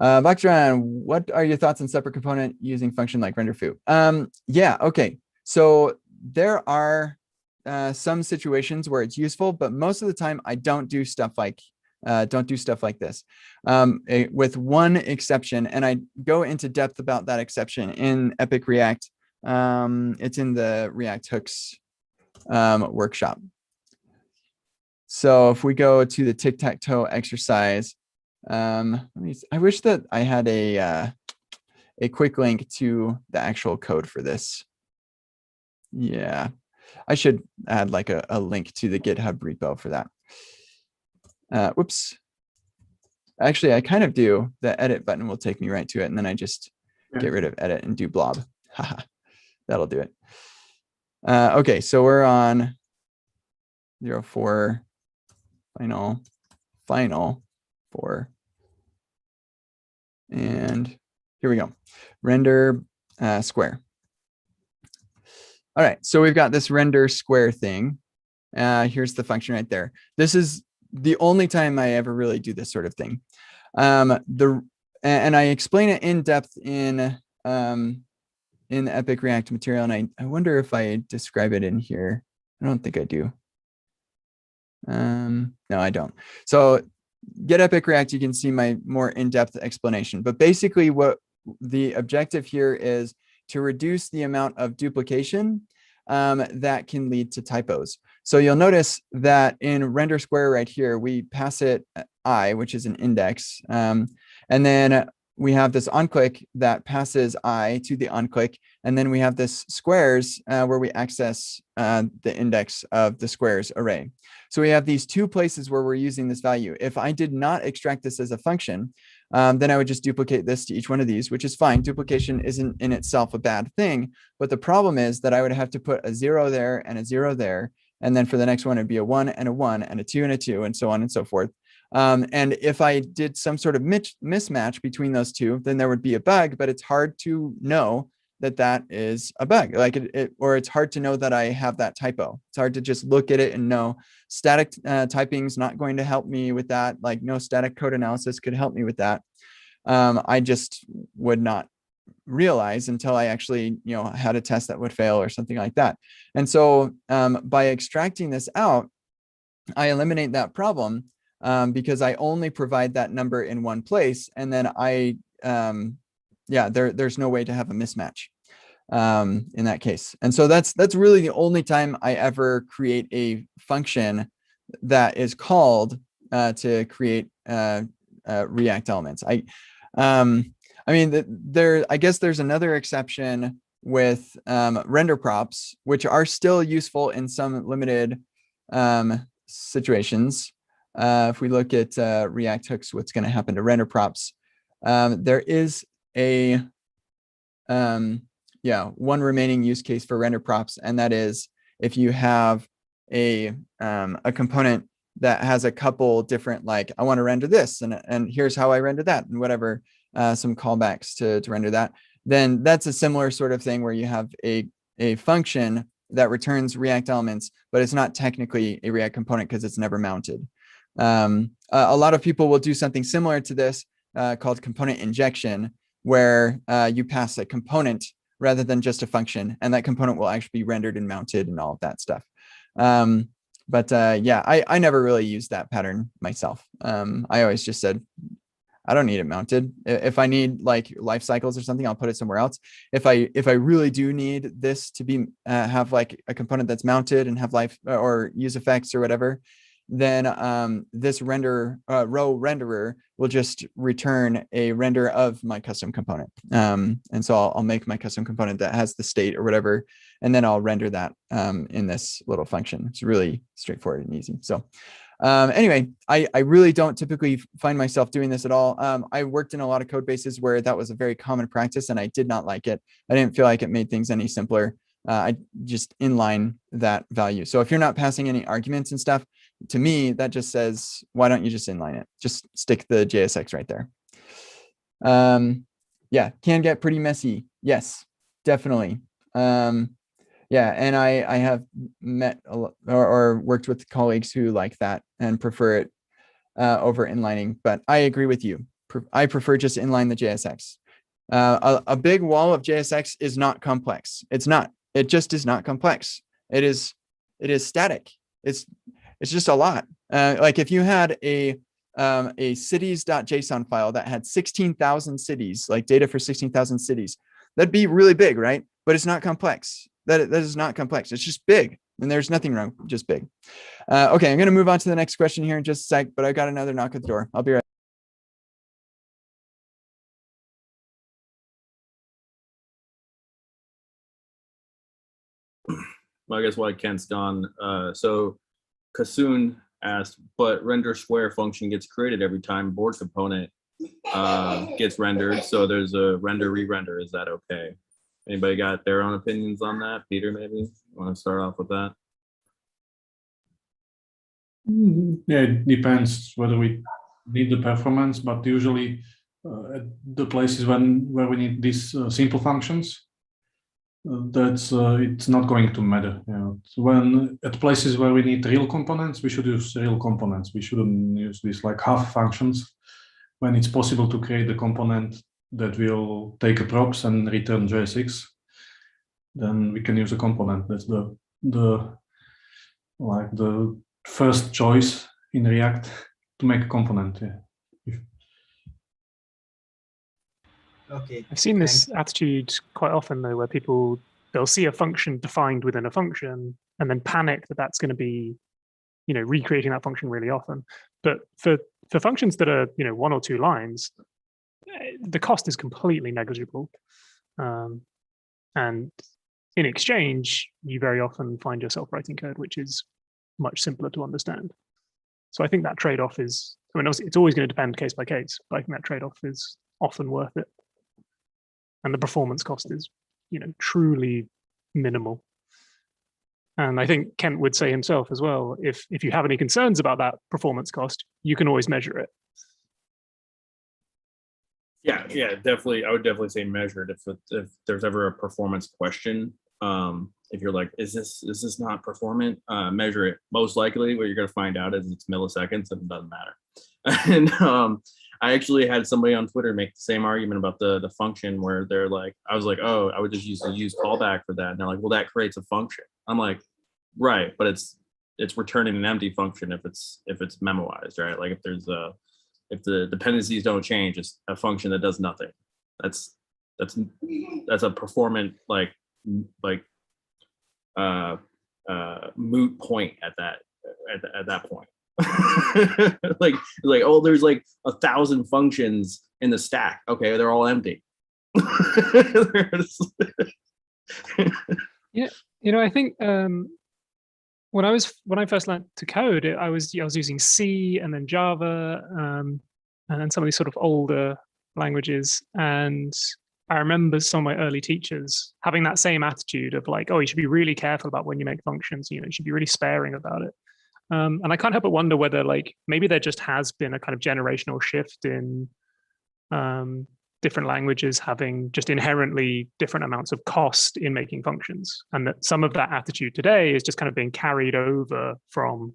Bactran, what are your thoughts on separate component using function like render foo? Yeah, okay. So there are some situations where it's useful, but most of the time I don't do stuff like this, with one exception, and I go into depth about that exception in Epic React. It's in the React hooks workshop. So if we go to the tic-tac-toe exercise, I wish that I had a quick link to the actual code for this. Yeah, I should add like a link to the GitHub repo for that. Whoops. Actually, I kind of do. The edit button will take me right to it, and then I just get rid of edit and do blob. That'll do it. Okay, so we're on 04 final 4. And here we go. Render square. All right, so we've got this render square thing. Here's the function right there. This is the only time I ever really do this sort of thing. And I explain it in depth in the Epic React material, and I wonder if I describe it in here. I don't think I do. No, I don't. So get Epic React, you can see my more in-depth explanation. But basically what the objective here is to reduce the amount of duplication that can lead to typos. So you'll notice that in render square right here, we pass it I, which is an index. And then we have this onClick that passes I to the onClick. And then we have this squares where we access the index of the squares array. So we have these two places where we're using this value. If I did not extract this as a function, then I would just duplicate this to each one of these, which is fine. Duplication isn't in itself a bad thing. But the problem is that I would have to put a 0 there and a 0 there. And then for the next one, it'd be a 1 and a 1 and a 2 and a 2 and so on and so forth. And if I did some sort of mismatch between those two, then there would be a bug, but it's hard to know that that is a bug, like or it's hard to know that I have that typo. It's hard to just look at it and know. Static typing is not going to help me with that. Like no static code analysis could help me with that. I just would not realize until I actually, had a test that would fail or something like that. And so by extracting this out, I eliminate that problem because I only provide that number in one place. And then there's no way to have a mismatch in that case. And so that's really the only time I ever create a function that is called to create React elements. I guess there's another exception with render props, which are still useful in some limited situations. If we look at React hooks, what's going to happen to render props? There is a one remaining use case for render props, and that is if you have a component that has a couple different, like I want to render this, and here's how I render that, and whatever, some callbacks to render that, then that's a similar sort of thing where you have a function that returns React elements, but it's not technically a React component because it's never mounted. A lot of people will do something similar to this called component injection, where you pass a component rather than just a function, and that component will actually be rendered and mounted and all of that stuff. I never really used that pattern myself. I always just said, I don't need it mounted. If I need like life cycles or something, I'll put it somewhere else. If I really do need this to be have like a component that's mounted and have life or use effects or whatever, then this row renderer will just return a render of my custom component. And so I'll make my custom component that has the state or whatever, and then I'll render that in this little function. It's really straightforward and easy. So Anyway, I really don't typically find myself doing this at all. I worked in a lot of code bases where that was a very common practice, and I did not like it. I didn't feel like it made things any simpler. I just inline that value. So if you're not passing any arguments and stuff, to me, that just says, why don't you just inline it? Just stick the JSX right there. Yeah, can get pretty messy. Yes, definitely. Yeah, and I have met or worked with colleagues who like that and prefer it over inlining, but I agree with you. I prefer just inline the JSX. A big wall of JSX is not complex. It's not. It just is not complex. It is static. It's just a lot. Like if you had a cities.json file that had 16,000 cities, like data for 16,000 cities, that'd be really big, right? But it's not complex. That is not complex. It's just big, and there's nothing wrong, just big. Okay, I'm going to move on to the next question here in just a sec, but I got another knock at the door. I'll be right. Well, I guess why Kent's gone. So Kasoon asked, but render square function gets created every time board component gets rendered. So there's a render re-render. Is that okay? Anybody got their own opinions on that? Peter, maybe you want to start off with that? Yeah, it depends whether we need the performance, but usually at the places where we need these simple functions, it's not going to matter. You know, when at places where we need real components, we should use real components. We shouldn't use these like half functions. When it's possible to create a component that will take a props and return JSX, then we can use a component. That's the first choice in React to make a component. Yeah. Okay. I've seen this attitude quite often though, where they'll see a function defined within a function and then panic that that's going to be, recreating that function really often. But for functions that are, 1 or 2 lines, the cost is completely negligible. And in exchange, you very often find yourself writing code which is much simpler to understand. So I think that trade-off is, it's always going to depend case by case, but I think that trade-off is often worth it. And the performance cost is, truly minimal. And I think Kent would say himself as well, if you have any concerns about that performance cost, you can always measure it. Yeah, definitely. I would definitely say measured if there's ever a performance question. If you're like, is this not performant? Measure it. Most likely what you're going to find out is it's milliseconds and it doesn't matter. And I actually had somebody on Twitter make the same argument about the function where they're like, I was like, oh, I would just use callback for that. And they're like, well, that creates a function. I'm like, right, but it's returning an empty function if it's memoized, right? Like if the dependencies don't change, it's a function that does nothing. That's a performant moot point at that point. like oh, there's like 1,000 functions in the stack. Okay, they're all empty. Yeah, I think when I first learned to code, I was using C and then Java, and then some of these sort of older languages. And I remember some of my early teachers having that same attitude of like, oh, you should be really careful about when you make functions. You should be really sparing about it. And I can't help but wonder whether like maybe there just has been a kind of generational shift in different languages having just inherently different amounts of cost in making functions, and that some of that attitude today is just kind of being carried over from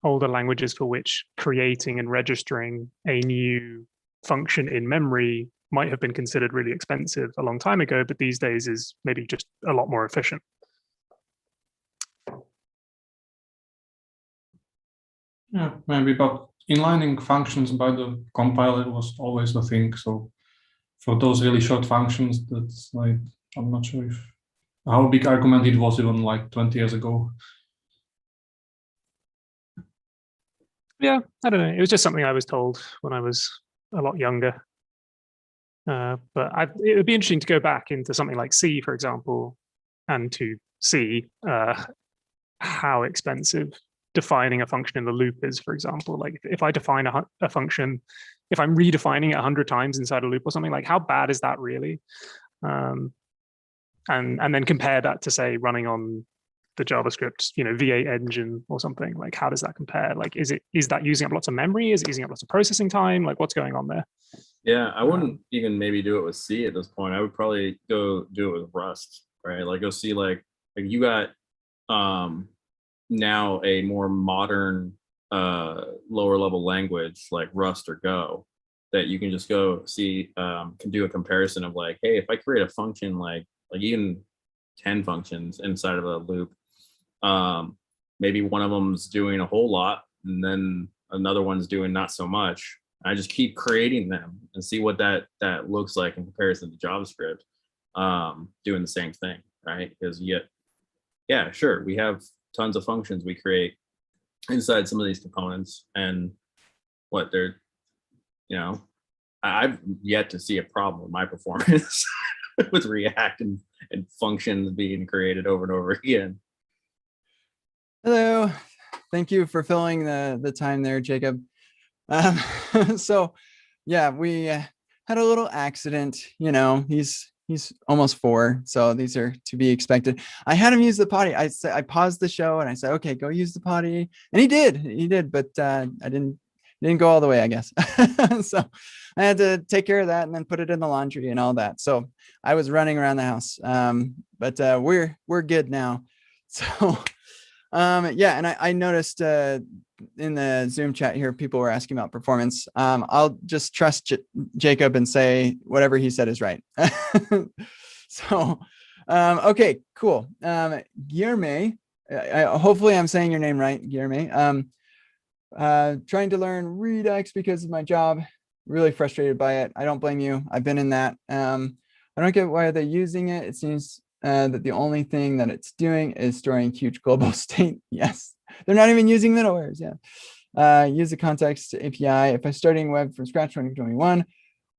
older languages for which creating and registering a new function in memory might have been considered really expensive a long time ago, but these days is maybe just a lot more efficient. Yeah, maybe, but inlining functions by the compiler was always the thing. So for those really short functions, that's like, I'm not sure how big argument it was even like 20 years ago. Yeah, I don't know. It was just something I was told when I was a lot younger. But it would be interesting to go back into something like C, for example, and to see how expensive defining a function in the loop is, for example. Like if I define a function, if I'm redefining it 100 times inside a loop or something, like how bad is that really? And then compare that to, say, running on the JavaScript, V8 engine or something. Like how does that compare? Like is that using up lots of memory? Is it using up lots of processing time? Like what's going on there? Yeah, I wouldn't even maybe do it with C at this point. I would probably go do it with Rust, right? Like go see like you got now a more modern lower level language like Rust or Go that you can just go see, can do a comparison of like, hey, if I create a function like even 10 functions inside of a loop, maybe one of them's doing a whole lot and then another one's doing not so much. I just keep creating them and see what that looks like in comparison to JavaScript, doing the same thing, right? Because yeah, sure, we have tons of functions we create inside some of these components, and what they're, I've yet to see a problem with my performance with React and functions being created over and over again. Hello, thank you for filling the time there, Jacob. So yeah, we had a little accident, he's almost 4, so these are to be expected. I had him use the potty. I paused the show and I said, okay, go use the potty. And he did, but I didn't go all the way, I guess. So I had to take care of that and then put it in the laundry and all that. So I was running around the house, but we're good now. So yeah, and I noticed in the Zoom chat here, people were asking about performance. I'll just trust Jacob and say whatever he said is right. So, okay, cool. Guillerme, hopefully I'm saying your name right, Guillerme. Trying to learn Redux because of my job. Really frustrated by it. I don't blame you. I've been in that. I don't get why they're using it. It seems that the only thing that it's doing is storing huge global state. Yes, they're not even using middlewares. Yeah. Use the context API. If I'm starting web from scratch 2021,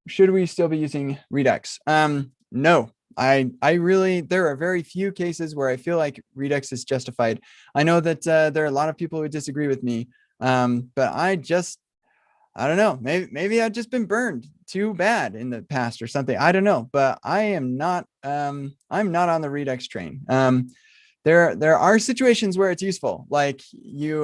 should we still be using Redux? No, I really, there are very few cases where I feel like Redux is justified. I know that there are a lot of people who disagree with me, but I don't know, maybe I've just been burned too bad in the past or something. I don't know, but I'm not on the Redux train. There are situations where it's useful, like you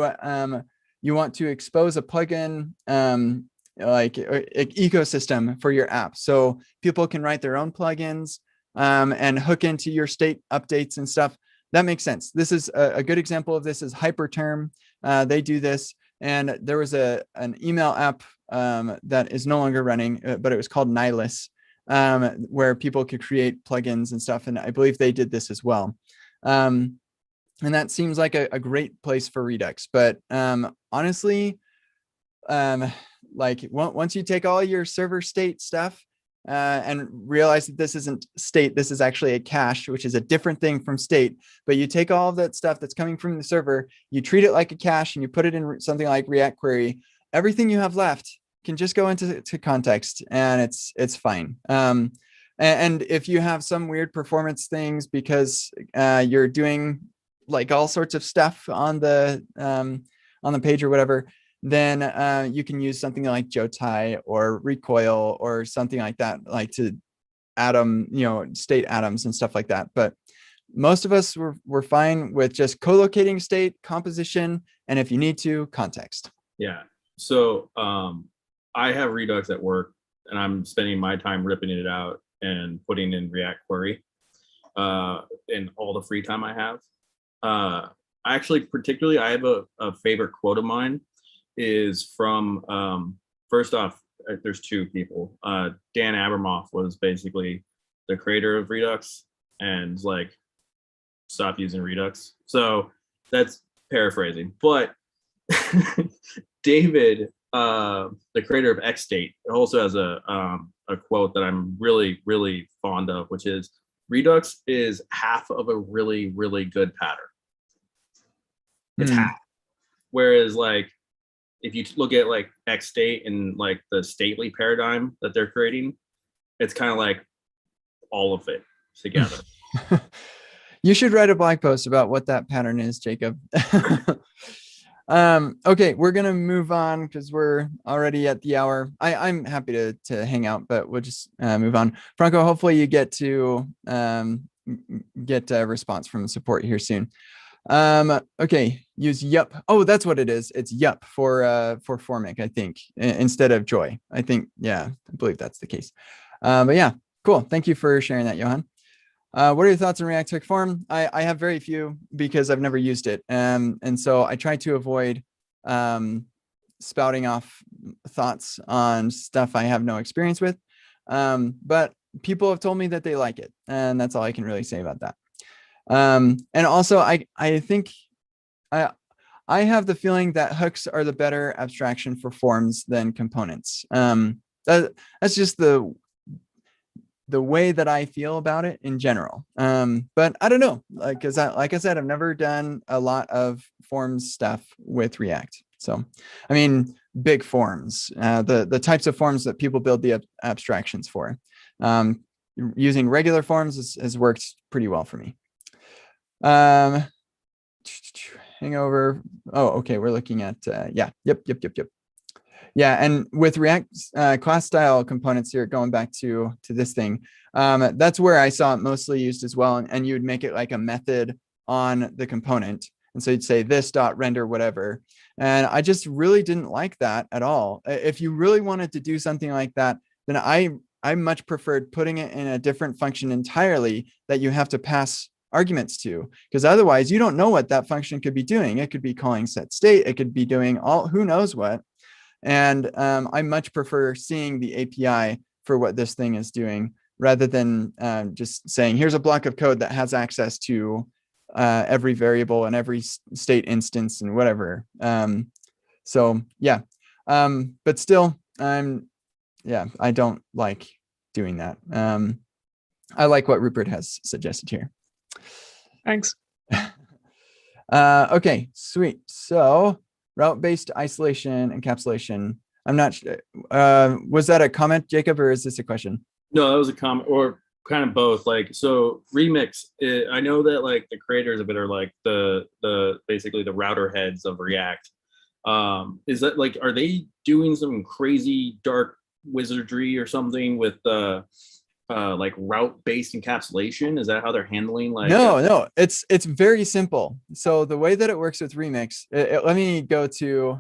want to expose a plugin, like ecosystem for your app, so people can write their own plugins and hook into your state updates and stuff. That makes sense. This is a good example of this is Hyperterm. They do this. And there was an email app that is no longer running, but it was called Nihilus, where people could create plugins and stuff. And I believe they did this as well. And that seems like a great place for Redux. But honestly, like once you take all your server state stuff and realize that this isn't state, this is actually a cache, which is a different thing from state. But you take all of that stuff that's coming from the server, you treat it like a cache, and you put it in something like React Query. Everything you have left can just go into context, and it's fine. And if you have some weird performance things because you're doing like all sorts of stuff on the page or whatever, then you can use something like Jotai or Recoil or something like that, like to atom, state atoms and stuff like that. But most of us were fine with just co-locating state, composition, and if you need to, context. Yeah. So I have Redux at work, and I'm spending my time ripping it out and putting in React Query in all the free time I have. Actually, particularly, I have a favorite quote of mine is from, first off, there's 2 people. Dan Abramov was basically the creator of Redux and like, stop using Redux. So that's paraphrasing. But David, the creator of XState, also has a quote that I'm really, really fond of, which is, Redux is half of a really, really good pattern. It's half. Whereas like, if you look at like XState and like the stately paradigm that they're creating, it's kind of like all of it together. You should write a blog post about what that pattern is, Jacob. Okay, we're gonna move on because we're already at the hour. I'm happy to hang out, but we'll just move on. Franco, hopefully you get to get a response from support here soon. Okay, use yup. Oh, that's what it is. It's yup for Formic, I think, instead of joy. I think, yeah, I believe that's the case. But yeah, cool. Thank you for sharing that, Johan. What are your thoughts on React Quick Form? I have very few because I've never used it. And so I try to avoid spouting off thoughts on stuff I have no experience with. But people have told me that they like it, and that's all I can really say about that. And also, I think I have the feeling that hooks are the better abstraction for forms than components. That's just the way that I feel about it in general. But I don't know, like I said, I've never done a lot of forms stuff with React. So, I mean, big forms, the types of forms that people build the abstractions for. Using regular forms has worked pretty well for me. Hangover. Oh, okay. We're looking at, yeah. Yep. Yeah, and with React class style components here, going back to this thing, that's where I saw it mostly used as well. And you would make it like a method on the component. And so you'd say this dot render whatever. And I just really didn't like that at all. If you really wanted to do something like that, then I much preferred putting it in a different function entirely that you have to pass arguments to, because otherwise you don't know what that function could be doing. It could be calling set state. It could be doing who knows what. And I much prefer seeing the API for what this thing is doing rather than just saying, here's a block of code that has access to every variable and every state instance and whatever. So yeah, but still, yeah, I don't like doing that. I like what Rupert has suggested here. Thanks. Okay, sweet. So route-based isolation encapsulation. I'm not sure. Was that a comment, Jacob, or is this a question? No, that was a comment, or kind of both. Like, so Remix, I know that like the creators of it are like the basically the router heads of React. Is that like, are they doing some crazy dark wizardry or something with like route-based encapsulation? Is that how they're handling like? No, it's very simple. So the way that it works with Remix, let me go to,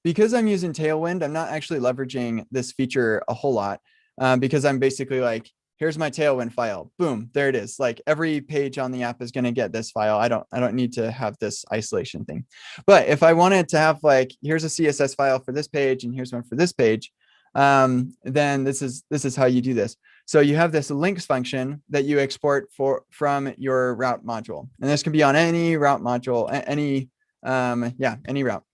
because I'm using Tailwind, I'm not actually leveraging this feature a whole lot because I'm basically like, here's my Tailwind file. Boom, there it is. Like every page on the app is going to get this file. I don't need to have this isolation thing. But if I wanted to have like, here's a CSS file for this page and here's one for this page, then this is how you do this. So you have this links function that you export from your route module, and this can be on any route module, any route.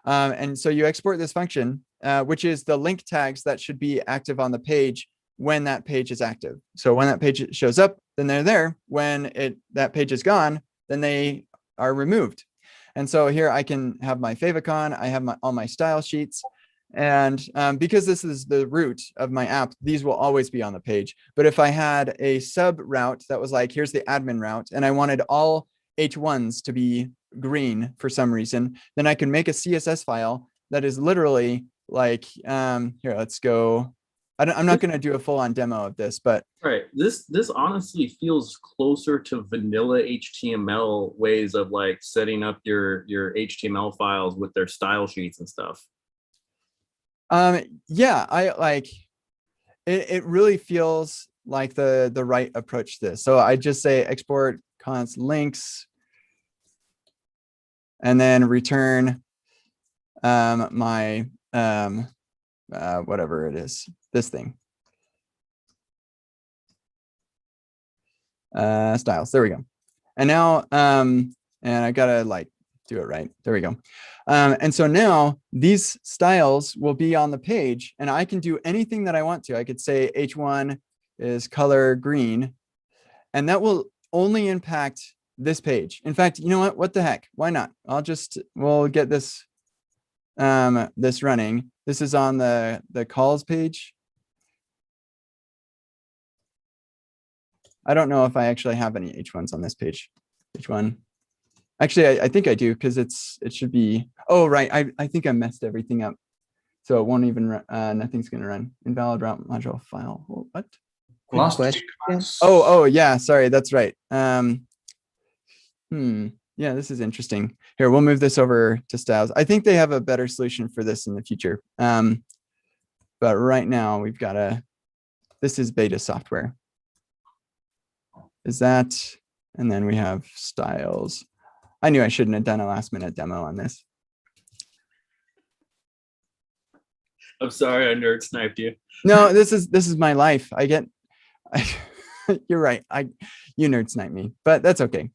And so you export this function, which is the link tags that should be active on the page when that page is active. So when that page shows up, then they're there. When that page is gone, then they are removed. And so here I can have my favicon, I have all my style sheets. And because this is the root of my app, these will always be on the page. But if I had a sub route that was like, here's the admin route, and I wanted all H1s to be green for some reason, then I can make a CSS file that is literally like, here, let's go. I'm not going to do a full-on demo of this, but All right, this honestly feels closer to vanilla HTML ways of like setting up your HTML files with their style sheets and stuff. Yeah, I like it really feels like the right approach to this. So I just say export const links and then return my whatever it is, this thing. Styles, there we go. And now and I gotta like do it right. There we go. And so now these styles will be on the page and I can do anything that I want to. I could say H1 is color green, and that will only impact this page. In fact, you know what the heck? Why not? We'll get this this running. This is on the calls page. I don't know if I actually have any H1s on this page. H1. Actually, I think I do because it should be. Oh, right. I think I messed everything up. So it won't even nothing's going to run. Invalid route module file. What? Quick Last question. week, Oh, yeah. Sorry. That's right. Yeah, this is interesting. Here, we'll move this over to styles. I think they have a better solution for this in the future. But right now we've got this is beta software. Is that, and then we have styles. I knew I shouldn't have done a last minute demo on this. I'm sorry I nerd sniped you. No, this is my life. You're right. You nerd snipe me, but that's okay.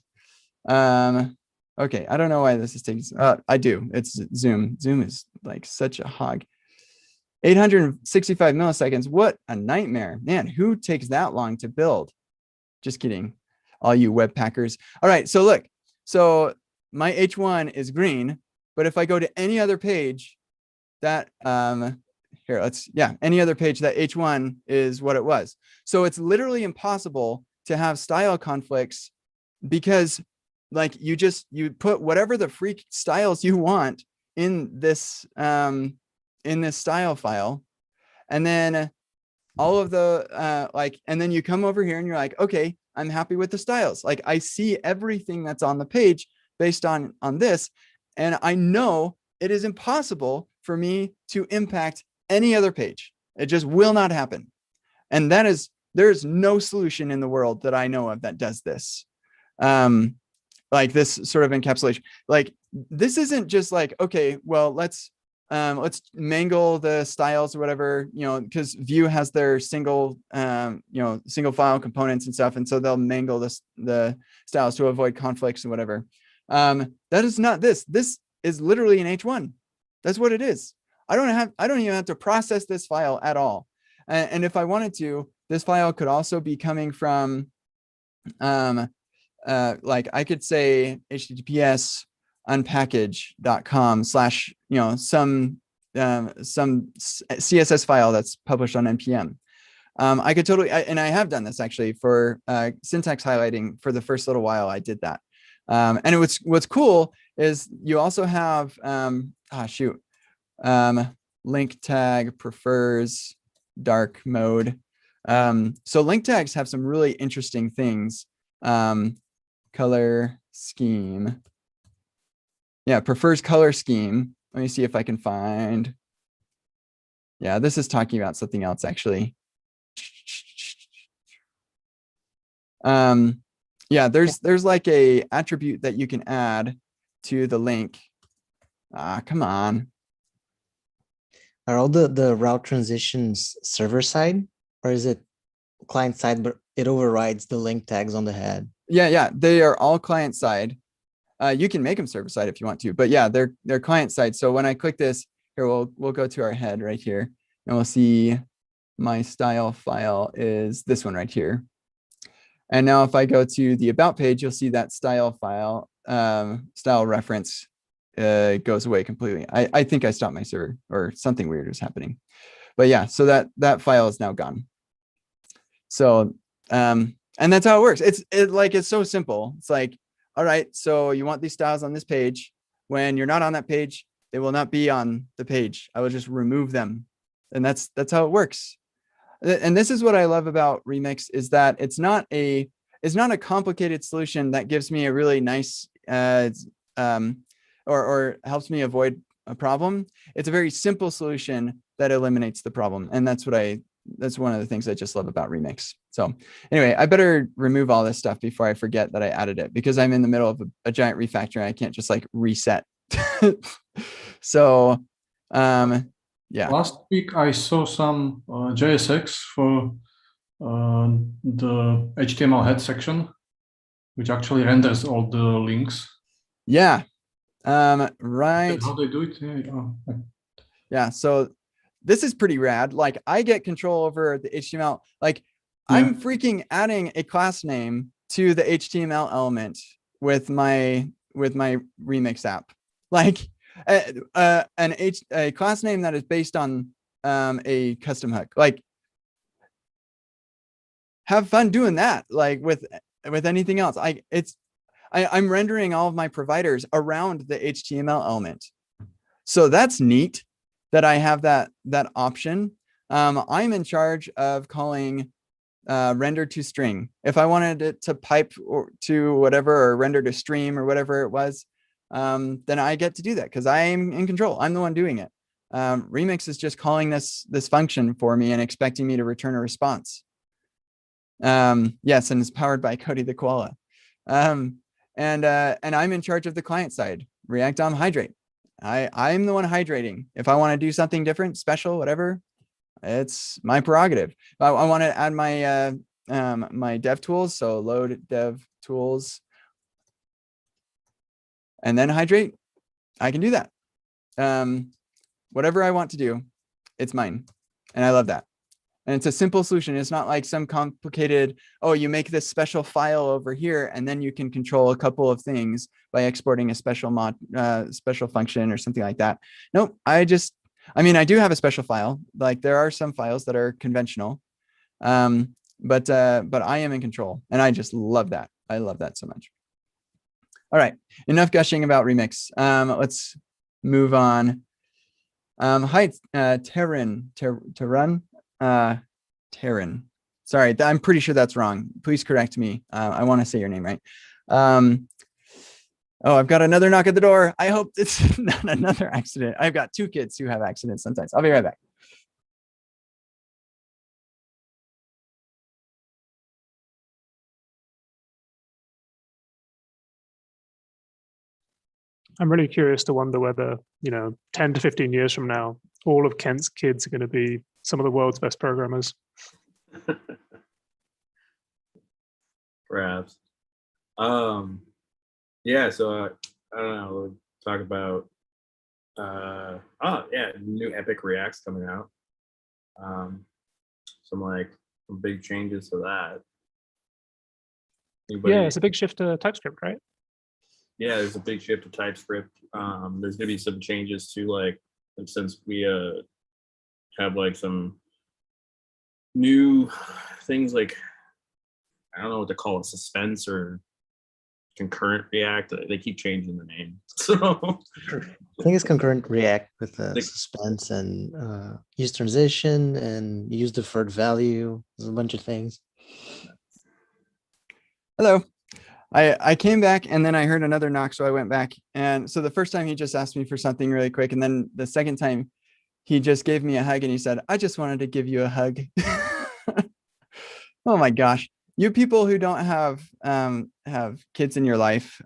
Okay. I don't know why this is taking, I do. It's Zoom. Zoom is like such a hog. 865 milliseconds. What a nightmare, man. Who takes that long to build? Just kidding. All you web packers. All right. So look, so my H1 is green, but if I go to any other page that, any other page, that H1 is what it was. So it's literally impossible to have style conflicts because like you put whatever the freak styles you want in this style file. And then all of the and then you come over here and you're like, okay, I'm happy with the styles. Like I see everything that's on the page based on this. And I know it is impossible for me to impact any other page. It just will not happen. And there's no solution in the world that I know of that does this. Like this sort of encapsulation. Like this isn't just like, okay, well, let's mangle the styles or whatever, because Vue has their single file components and stuff. And so they'll mangle the styles to avoid conflicts and whatever. That is not this. This is literally an H1. That's what it is. I don't even have to process this file at all. And if I wanted to, this file could also be coming from, like I could say HTTPS unpackage.com / some CSS file that's published on NPM. I could totally, and I have done this actually for syntax highlighting for the first little while I did that. And what's cool is you also have, link tag prefers dark mode. So link tags have some really interesting things. Color scheme. Yeah, prefers color scheme. Let me see if I can find. Yeah, this is talking about something else actually. Yeah, there's like a attribute that you can add to the link. Come on. Are all the route transitions server side, or is it client side, but it overrides the link tags on the head? Yeah, they are all client side. You can make them server side if you want to, but yeah, they're client side. So when I click this here, we'll go to our head right here, and we'll see my style file is this one right here. And now if I go to the about page, you'll see that style file, style reference goes away completely. I think I stopped my server or something weird is happening. But yeah, so that file is now gone. So, and that's how it works. It's so simple. It's like, all right, so you want these styles on this page. When you're not on that page, they will not be on the page. I will just remove them. And that's how it works. And this is what I love about Remix is that it's not a complicated solution that gives me a really nice, or helps me avoid a problem. It's a very simple solution that eliminates the problem. And that's one of the things I just love about Remix. So anyway, I better remove all this stuff before I forget that I added it, because I'm in the middle of a giant refactor and I can't just like reset. So, yeah. Last week I saw some JSX for the HTML head section, which actually renders all the links. Yeah. Right. How they do it? Yeah. So this is pretty rad. Like I get control over the HTML. Like I'm freaking adding a class name to the HTML element with my Remix app. Like a class name that is based on a custom hook. Like have fun doing that. Like with anything else. I'm rendering all of my providers around the HTML element. So that's neat that I have that option. I'm in charge of calling render to string. If I wanted it to pipe or to whatever, or render to stream or whatever it was, then I get to do that because I'm in control. I'm the one doing it. Remix is just calling this function for me and expecting me to return a response. Yes, and it's powered by Cody the Koala. And I'm in charge of the client side, React DOM hydrate. I'm the one hydrating. If I want to do something different, special, whatever, it's my prerogative. I want to add my my dev tools, so load dev tools, and then hydrate. I can do that. Whatever I want to do, it's mine, and I love that. And it's a simple solution. It's not like some complicated, oh, you make this special file over here, and then you can control a couple of things by exporting a special special function or something like that. Nope, I mean, I do have a special file. Like there are some files that are conventional, but I am in control, and I just love that. I love that so much. All right, enough gushing about Remix. Let's move on. Hi, Terran. Terran. Sorry, I'm pretty sure that's wrong. Please correct me. I want to say your name right. Oh, I've got another knock at the door. I hope it's not another accident. I've got 2 kids who have accidents sometimes. I'll be right back. I'm really curious to wonder whether, 10 to 15 years from now, all of Kent's kids are going to be some of the world's best programmers. Perhaps. Yeah, so I don't know, we'll talk about new Epic React's coming out. Some big changes to that. Yeah, it's a big shift to TypeScript, right? Yeah, there's a big shift to TypeScript. There's gonna be some changes to since we have some new things I don't know what to call it, suspense or concurrent React. They keep changing the name. So I think it's concurrent React with suspense and use transition and use deferred value. There's a bunch of things. Hello. I came back and then I heard another knock, so I went back. And so the first time he just asked me for something really quick, and then the second time he just gave me a hug and he said, "I just wanted to give you a hug." Oh my gosh. You people who don't have kids in your life,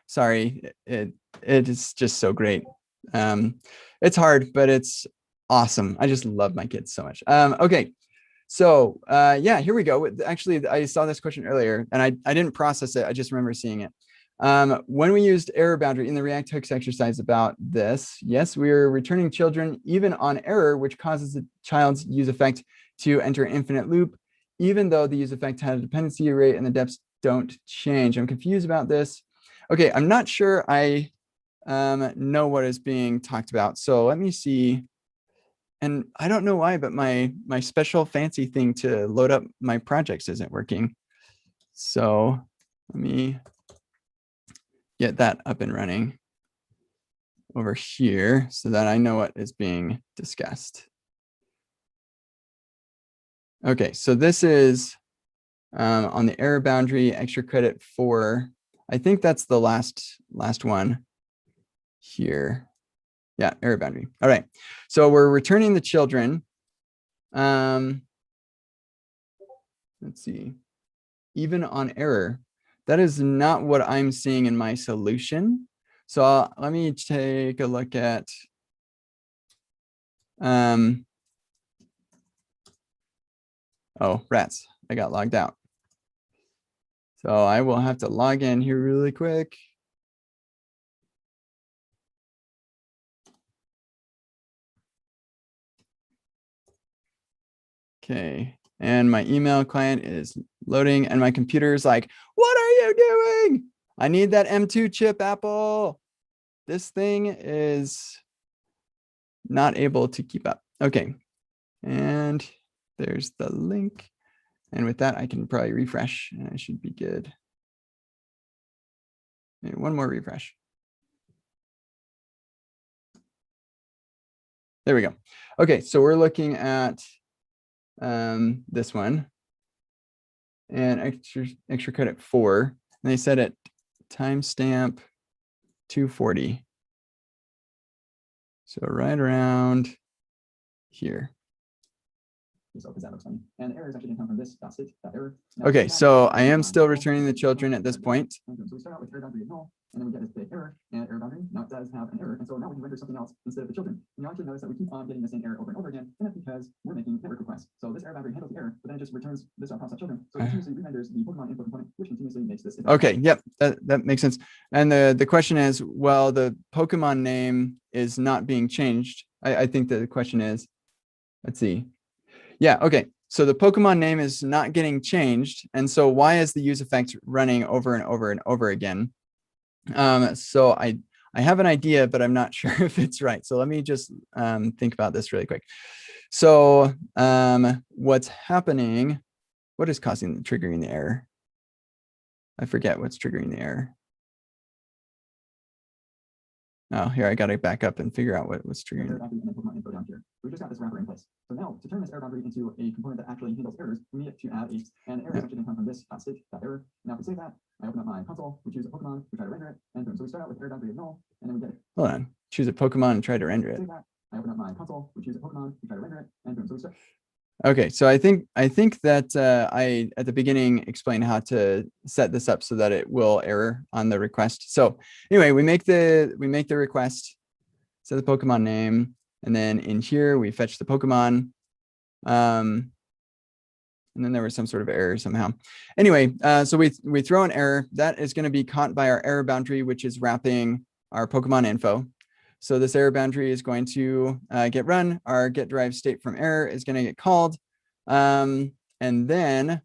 sorry, it is just so great. It's hard, but it's awesome. I just love my kids so much. Okay. So yeah, here we go. Actually, I saw this question earlier and I didn't process it. I just remember seeing it. When we used error boundary in the React hooks exercise about this, yes, we are returning children even on error, which causes the child's use effect to enter infinite loop, even though the use effect had a dependency array and the depths don't change. I'm confused about this. Okay, I'm not sure I know what is being talked about. So let me see. And I don't know why, but my special fancy thing to load up my projects isn't working. So let me get that up and running over here so that I know what is being discussed. Okay, so this is on the error boundary, extra credit for, I think that's the last one here. Yeah, error boundary. All right, so we're returning the children. Let's see, even on error. That is not what I'm seeing in my solution. So let me take a look at oh, rats, I got logged out. So I will have to log in here really quick. Okay, and my email client is loading and my computer is like, what are you doing? I need that M2 chip, Apple. This thing is not able to keep up. Okay, and there's the link. And with that, I can probably refresh and I should be good. Maybe one more refresh. There we go. Okay, so we're looking at this one and extra credit 4, and they said at timestamp 240. So right around here. Okay, so I am still returning the children at this point. So we start out with error boundary null, and then we get the error and error boundary. Now it does have an error, and so now we can render something else instead of the children. And you actually notice that we keep on getting the same error over and over again, and that's because we're making network requests. So this error boundary handles the error, but then it just returns this props out children. So it continuously re-renders the Pokemon input component, which continuously makes this. Okay, yep, that makes sense. And the question is, well, the Pokemon name is not being changed. I think that the question is, let's see. Yeah, okay. So the Pokemon name is not getting changed. And so why is the use effect running over and over and over again? So I have an idea, but I'm not sure if it's right. So let me just think about this really quick. So what's happening? What is triggering the error? I forget what's triggering the error. Oh, here, I got to back up and figure out what was triggering it. We just got this wrapper in place. So now to turn this error boundary into a component that actually handles errors, we need to add an error section come from this .state.error. Now if we save that, I open up my console, we choose a Pokemon, we try to render it, and boom. So we start out with error boundary of null, and then we get it. Hold on, choose a Pokemon and try to render it. Save that, I open up my console, we choose a Pokemon, we try to render it, and boom. So we start. Okay, so I think that I at the beginning explained how to set this up so that it will error on the request. So anyway, we make the request, set the Pokemon name, and then in here we fetch the Pokemon, and then there was some sort of error somehow. Anyway, so we throw an error that is going to be caught by our error boundary, which is wrapping our Pokemon info. So this error boundary is going to get run. Our get derived state from error is going to get called. And then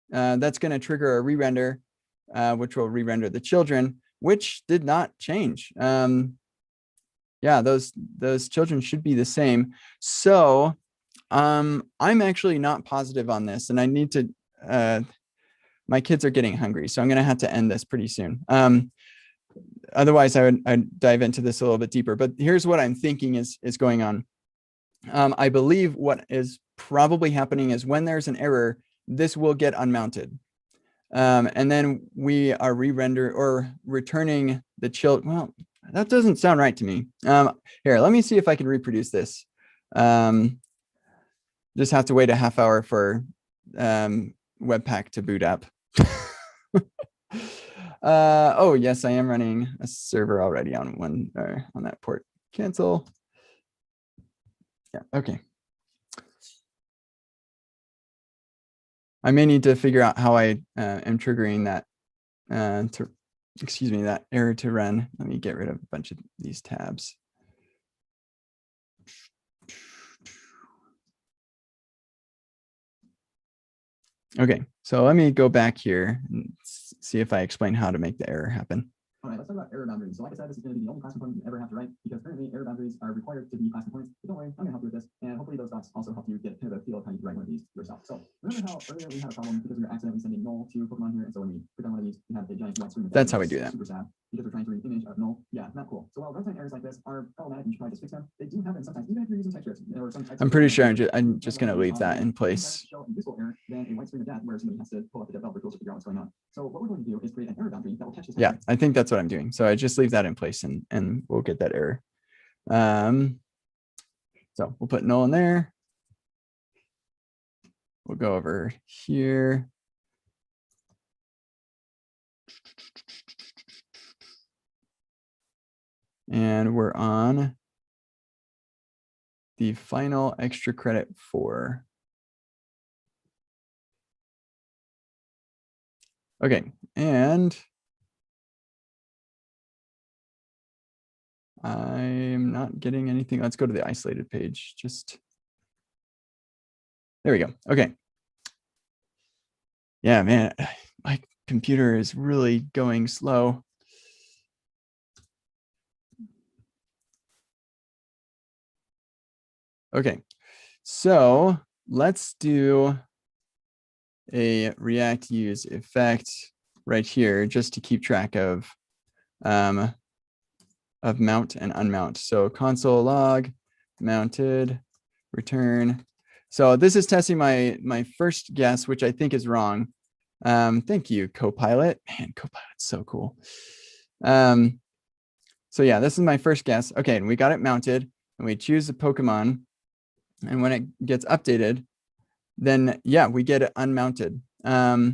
that's going to trigger a re-render, which will re-render the children, which did not change. Yeah, those children should be the same. So I'm actually not positive on this, and I need to, my kids are getting hungry, so I'm going to have to end this pretty soon. Otherwise, I'd dive into this a little bit deeper. But here's what I'm thinking is going on. I believe what is probably happening is when there's an error, this will get unmounted. And then we are re-render or returning the child. Well, that doesn't sound right to me. Here, let me see if I can reproduce this. Just have to wait a half hour for Webpack to boot up. Oh yes, I am running a server already on on that port. Cancel. Yeah, okay. I may need to figure out how I am triggering that that error to run. Let me get rid of a bunch of these tabs. Okay, so let me go back here and see if I explain how to make the error happen. All right, let's talk about error boundaries. So like I said, this is going to be the only class component you ever have to write, because currently error boundaries are required to be class components. But don't worry, I'm going to help you with this. And hopefully those docs also help you get kind of a feel of how you write one of these yourself. So remember how earlier we had a problem because we were accidentally sending null to Pokemon here. And so when we click on one of these, we have a giant white screen. That's how we do that. Super sad because we're trying to read image of null. Yeah, not cool. So while runtime errors like this are problematic, you should probably just fix them. They do happen sometimes, even if you're using TypeScript or some types. I'm pretty sure I'm just going to leave that in place. Show a useful error than a white screen of death where somebody has to pull up the developer tools to figure out what's going on. So what we're going to do is create an error boundary that will catch this. Yeah, I think that's what I'm doing. So I just leave that in place and we'll get that error. So we'll put null in there. We'll go over here. And we're on the final extra credit 4. Okay, and I'm not getting anything. Let's go to the isolated page. There we go. Okay. Yeah, man, my computer is really going slow. Okay, so let's do a React use effect right here just to keep track of of mount and unmount. So console log mounted return. So this is testing my first guess, which I think is wrong. Thank you, Copilot. Man, Copilot's so cool. So yeah, this is my first guess. Okay, and we got it mounted, and we choose the Pokemon, and when it gets updated, then yeah, we get it unmounted. Oh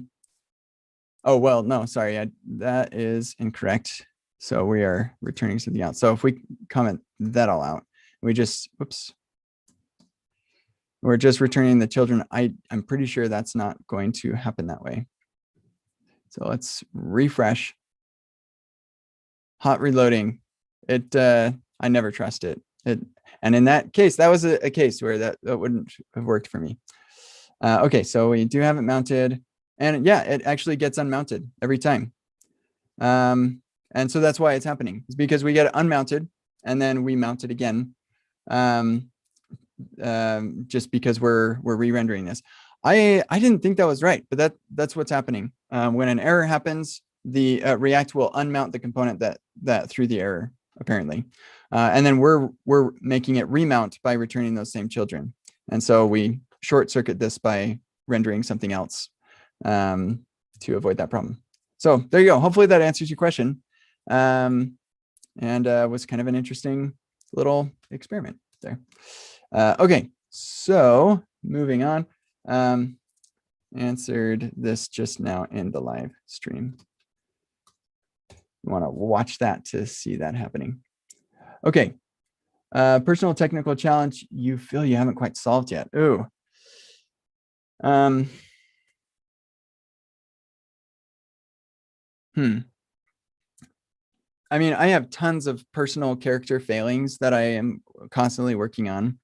well, no, sorry, that is incorrect. So we are returning something else. So if we comment that all out, we just, whoops, we're just returning the children. I'm pretty sure that's not going to happen that way. So let's refresh. Hot reloading. I never trust it. And in that case, that was a case where that wouldn't have worked for me. Okay, so we do have it mounted, and yeah, it actually gets unmounted every time. And so that's why it's happening. It's because we get it unmounted and then we mount it again. Just because we're re-rendering this. I didn't think that was right, but that's what's happening. When an error happens, the React will unmount the component that threw the error, apparently. And then we're making it remount by returning those same children. And so we short circuit this by rendering something else to avoid that problem. So there you go. Hopefully that answers your question. And was kind of an interesting little experiment there. Okay, so moving on. Answered this just now in the live stream. You want to watch that to see that happening. Okay, personal technical challenge you feel you haven't quite solved yet. Ooh. I mean, I have tons of personal character failings that I am constantly working on,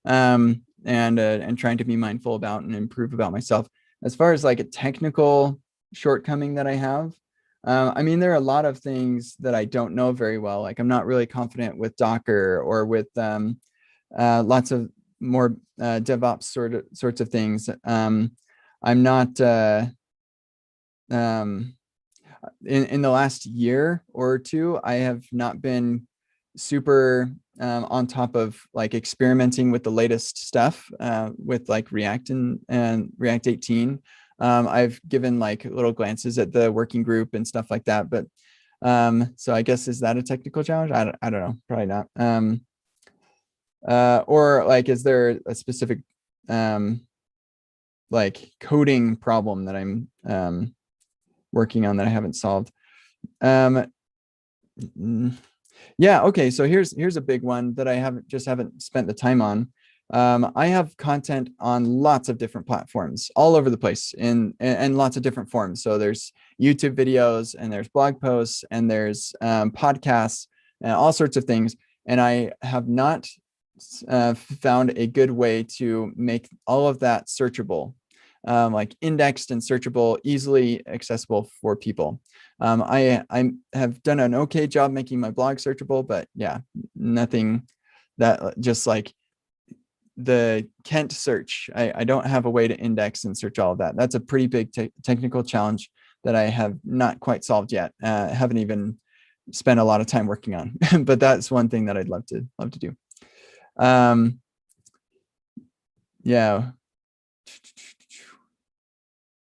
and trying to be mindful about and improve about myself. As far as like a technical shortcoming that I have, I mean, there are a lot of things that I don't know very well. Like I'm not really confident with Docker or with lots of more DevOps sorts of things. I'm not in the last year or two, I have not been super on top of like experimenting with the latest stuff with like React and React 18. I've given like little glances at the working group and stuff like that, but so I guess, is that a technical challenge? I don't know, probably not. Or like, is there a specific like coding problem that I'm working on that I haven't solved? Yeah, okay, so here's a big one that I haven't spent the time on. I have content on lots of different platforms all over the place and lots of different forms. So there's YouTube videos and there's blog posts and there's podcasts and all sorts of things. And I have not found a good way to make all of that searchable, like indexed and searchable, easily accessible for people. I have done an okay job making my blog searchable, but yeah, nothing that just like the Kent search. I don't have a way to index and search all of that. That's a pretty big technical challenge that I have not quite solved yet. Haven't even spent a lot of time working on, but that's one thing that I'd love to do. Yeah.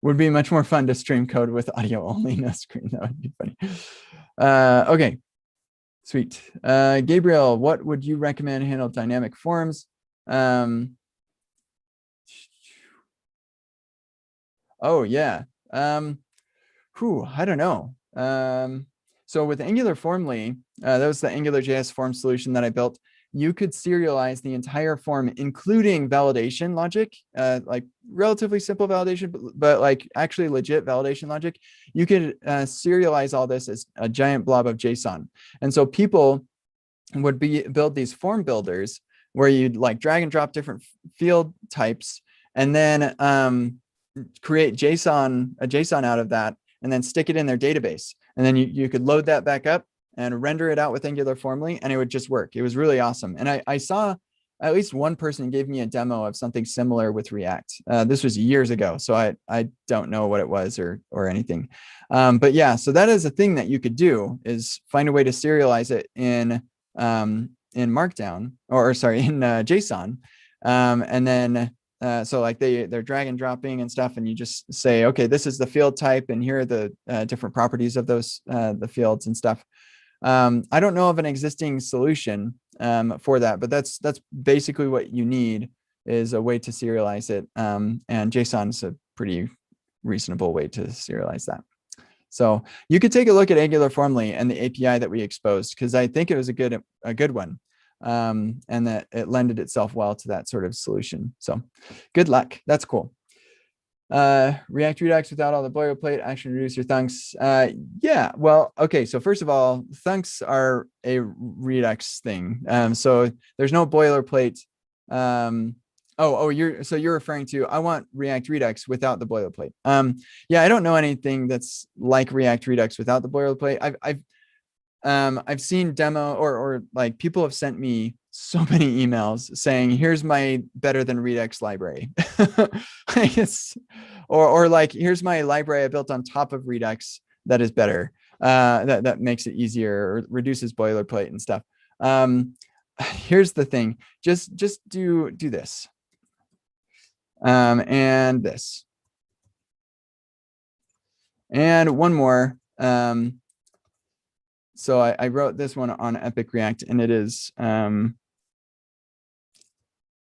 Would be much more fun to stream code with audio only, no screen. That would be funny. Okay, sweet. Gabriel, what would you recommend to handle dynamic forms? Oh yeah. I don't know. So with Angular Formly, that was the AngularJS form solution that I built. You could serialize the entire form, including validation logic, like relatively simple validation, but like actually legit validation logic. You could serialize all this as a giant blob of JSON. And so people would build these form builders where you'd like drag and drop different field types and then create a JSON out of that and then stick it in their database. And then you could load that back up and render it out with Angular Formly, and it would just work. It was really awesome. And I saw at least one person gave me a demo of something similar with React. This was years ago, so I don't know what it was or anything. But yeah, so that is a thing that you could do, is find a way to serialize it in Markdown, or sorry, in JSON, and then so like they're drag and dropping and stuff, and you just say, okay, this is the field type, and here are the different properties of those the fields and stuff. I don't know of an existing solution for that, but that's basically what you need, is a way to serialize it. And JSON is a pretty reasonable way to serialize that. So you could take a look at Angular Formally and the API that we exposed, because I think it was a good one, and that it lended itself well to that sort of solution. So good luck. That's cool. React Redux without all the boilerplate, action reducer thunks. Yeah, well, okay. So first of all, thunks are a Redux thing. So there's no boilerplate. You're referring to, I want React Redux without the boilerplate. Yeah, I don't know anything that's like React Redux without the boilerplate. I've seen demo or like people have sent me so many emails saying, here's my better than Redux library. or like, here's my library I built on top of Redux that is better, that makes it easier or reduces boilerplate and stuff. Here's the thing, just do this and this and one more. So I wrote this one on Epic React, and it is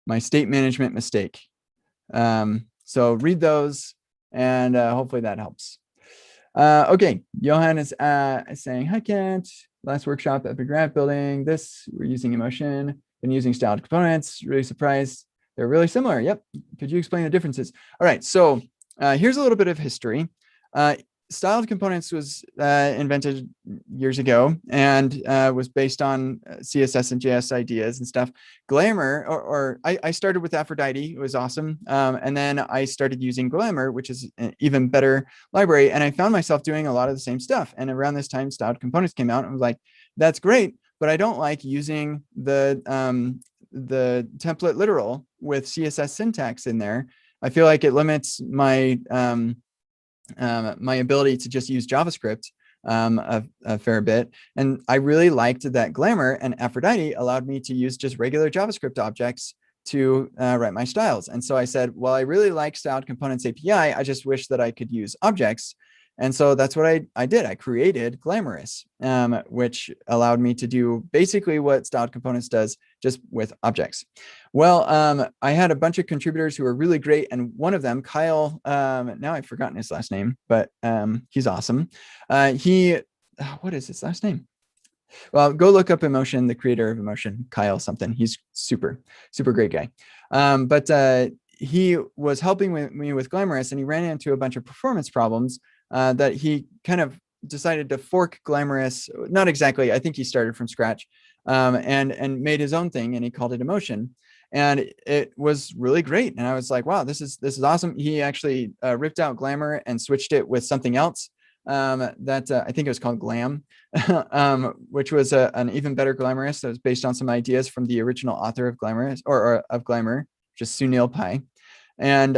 my state management mistake. So read those, and hopefully that helps. Okay, Johan is saying, hi Kent, last workshop, Epic React building this, we're using emotion, been using styled components, really surprised. They're really similar. Yep. Could you explain the differences? All right, so here's a little bit of history. Styled components was invented years ago and was based on CSS and JS ideas and stuff. Glamour, I started with Aphrodite. It was awesome. And then I started using Glamour, which is an even better library. And I found myself doing a lot of the same stuff. And around this time, styled components came out. And I was like, that's great, but I don't like using the template literal with CSS syntax in there. I feel like it limits my my ability to just use JavaScript a fair bit. And I really liked that Glamour and Aphrodite allowed me to use just regular JavaScript objects to write my styles. And so I said, well, I really like styled components API. I just wish that I could use objects. And so that's what I did. I created Glamorous, which allowed me to do basically what styled components does, just with objects. Well, I had a bunch of contributors who were really great. And one of them, Kyle, now I've forgotten his last name, but he's awesome. What is his last name? Well, go look up Emotion, the creator of Emotion, Kyle something. He's super, super great guy. But he was helping me with Glamorous, and he ran into a bunch of performance problems that he kind of decided to fork Glamorous. Not exactly. I think he started from scratch and made his own thing, and he called it Emotion. And it was really great. And I was like, wow, this is awesome. He actually ripped out Glamour and switched it with something else that I think it was called Glam, which was an even better Glamorous that was based on some ideas from the original author of Glamorous or of Glamour, just Sunil Pai. And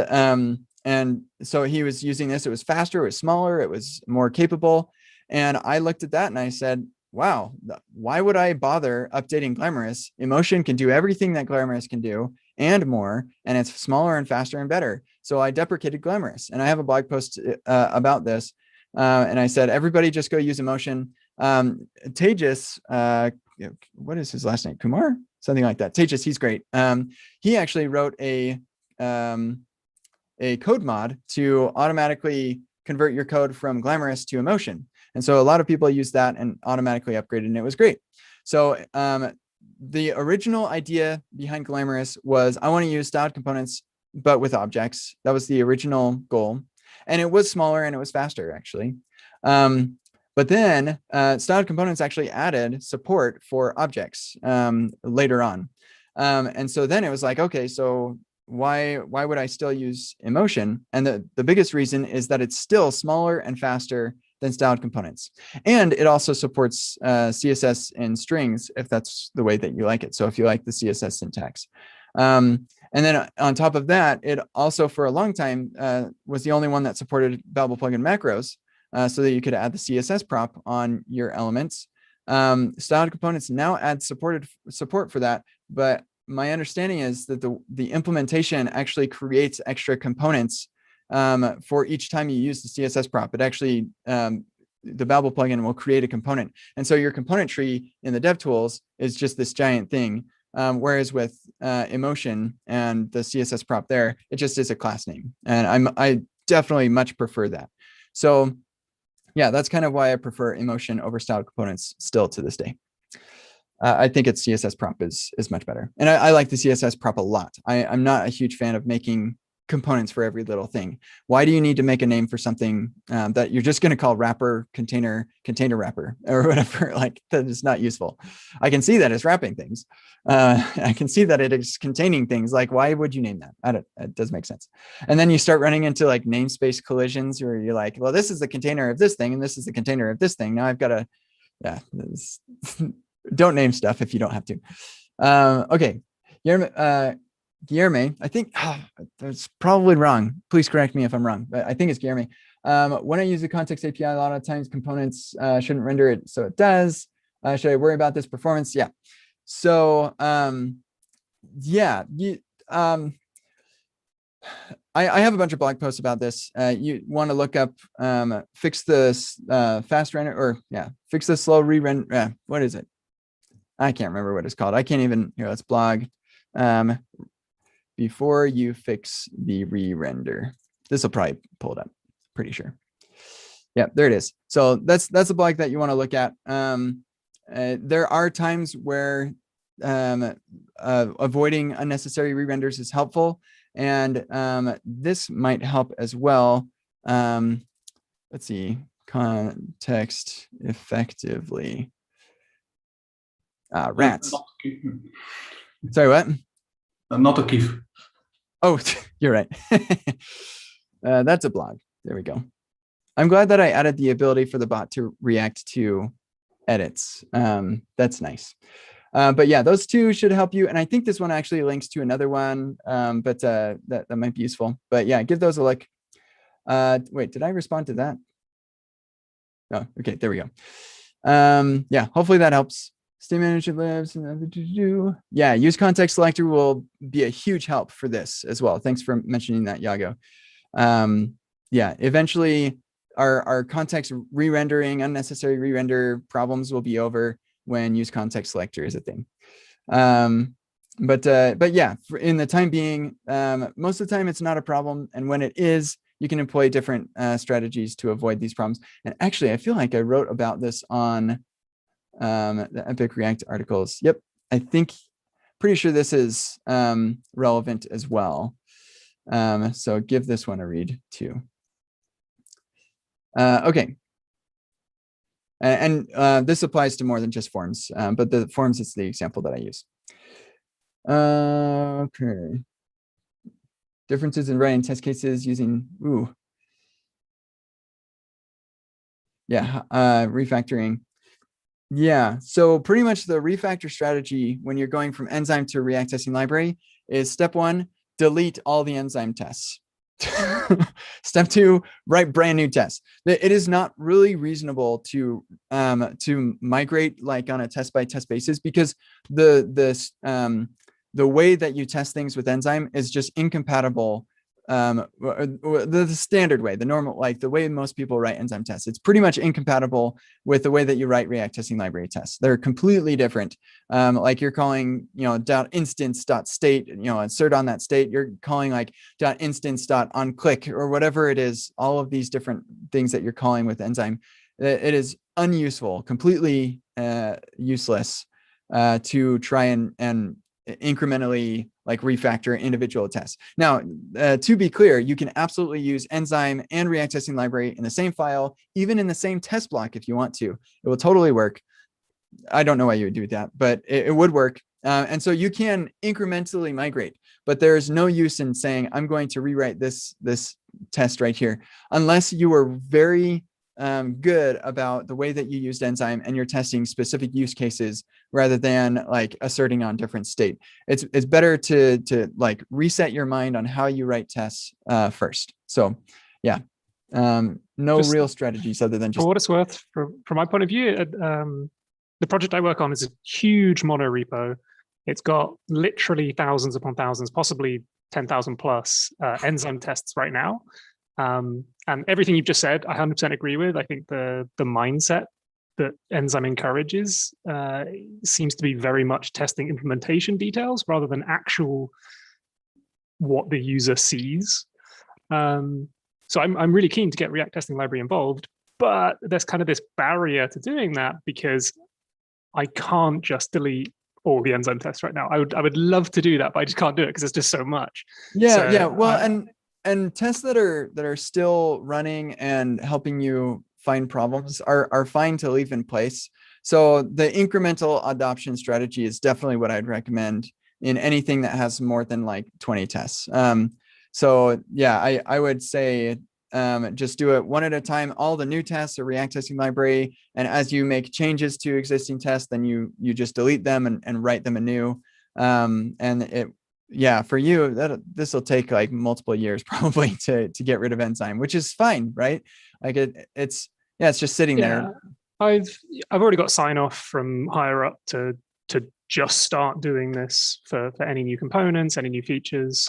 so he was using this. It was faster, it was smaller, it was more capable. And I looked at that and I said, wow, why would I bother updating Glamorous? Emotion can do everything that Glamorous can do and more, and it's smaller and faster and better. So I deprecated Glamorous, and I have a blog post about this. And I said, everybody just go use Emotion. Tejas, what is his last name? Kumar? Something like that. Tejas, he's great. He actually wrote a code mod to automatically convert your code from Glamorous to Emotion. And so a lot of people use that and automatically upgraded, and it was great. So the original idea behind Glamorous was I want to use styled components, but with objects. That was the original goal. And it was smaller and it was faster, actually. But then styled components actually added support for objects later on. And so then it was like, okay, so why would I still use Emotion? And the biggest reason is that it's still smaller and faster than styled components. And it also supports CSS in strings if that's the way that you like it. So if you like the CSS syntax. And then on top of that, it also for a long time was the only one that supported Babel plugin macros so that you could add the CSS prop on your elements. Styled components now add support for that, but my understanding is that the implementation actually creates extra components for each time you use the CSS prop. It actually, the Babel plugin will create a component. And so your component tree in the DevTools is just this giant thing. Whereas with emotion and the CSS prop there, it just is a class name. And I definitely much prefer that. So yeah, that's kind of why I prefer emotion over styled components still to this day. I think its CSS prop is much better. And I like the CSS prop a lot. I'm not a huge fan of making components for every little thing. Why do you need to make a name for something that you're just going to call wrapper, container wrapper, or whatever? Like, that is not useful. I can see that it's wrapping things. I can see that it is containing things. Like, why would you name that? It doesn't make sense. And then you start running into like namespace collisions where you're like, well, this is the container of this thing, and this is the container of this thing. Now I've got to, yeah, don't name stuff if you don't have to. Okay. Guillerme, I think that's probably wrong. Please correct me if I'm wrong, but I think it's Guillerme. When I use the context API, a lot of times components shouldn't render it, so it does. Should I worry about this performance? Yeah. So yeah, I have a bunch of blog posts about this. You want to look up fix this fast render, or yeah, fix the slow re-render. What is it? I can't remember what it's called. I can't even, here, let's blog. Before you fix the re-render. This will probably pull it up, pretty sure. Yeah, there it is. So that's a blog that you want to look at. There are times where avoiding unnecessary re-renders is helpful, and this might help as well. Let's see, context effectively. Rats. Sorry, what? Not a KIF. Oh, you're right. That's a blog. There we go. I'm glad that I added the ability for the bot to react to edits. That's nice. But yeah, those two should help you. And I think this one actually links to another one, but that might be useful. But yeah, give those a look. Wait, did I respond to that? Oh, okay, there we go. Yeah, hopefully that helps. State manager lives. Yeah, use context selector will be a huge help for this as well. Thanks for mentioning that, Yago. Yeah, eventually our context re-rendering, unnecessary re-render problems will be over when use context selector is a thing. But yeah, in the time being, most of the time it's not a problem. And when it is, you can employ different strategies to avoid these problems. And actually, I feel like I wrote about this on the Epic React articles. Yep, I think, pretty sure this is relevant as well. So give this one a read too. Okay. And this applies to more than just forms, but the forms is the example that I use. Okay. Differences in writing test cases using, yeah, refactoring. Yeah, so pretty much the refactor strategy when you're going from enzyme to React testing library is step 1, delete all the enzyme tests. Step 2, write brand new tests. It is not really reasonable to migrate like on a test by test basis, because the way that you test things with enzyme is just incompatible. The standard way, the normal, like the way most people write enzyme tests, it's pretty much incompatible with the way that you write React testing library tests. They're completely different. Like you're calling, .instance.state, insert on that state, you're calling like .instance.onClick or whatever it is, all of these different things that you're calling with enzyme. It is unuseful, completely useless to try and incrementally like refactor individual tests. Now, to be clear, you can absolutely use enzyme and React testing library in the same file, even in the same test block if you want to. It will totally work. I don't know why you would do that, but it would work. And so you can incrementally migrate, but there is no use in saying, I'm going to rewrite this test right here, unless you are very good about the way that you used enzyme and you're testing specific use cases rather than like asserting on different state. It's better to like reset your mind on how you write tests first. So yeah, no Just real strategies other than For just what it's worth, from my point of view, the project I work on is a huge mono repo. It's got literally thousands upon thousands, possibly 10,000 plus enzyme tests right now. And everything you've just said, I 100% agree with. I think the mindset that enzyme encourages seems to be very much testing implementation details rather than actual what the user sees. So I'm really keen to get React testing library involved, but there's kind of this barrier to doing that because I can't just delete all the enzyme tests right now. I would love to do that, but I just can't do it because it's just so much. Yeah, So well, and tests that are still running and helping you find problems are fine to leave in place. So the incremental adoption strategy is definitely what I'd recommend in anything that has more than like 20 tests. So yeah, I would say just do it one at a time. All the new tests are React testing library, and as you make changes to existing tests, then you just delete them and write them anew. And yeah, for you, this will take like multiple years probably to get rid of enzyme, which is fine, right? Like it's just sitting there. I've already got sign off from higher up to just start doing this for any new components, any new features.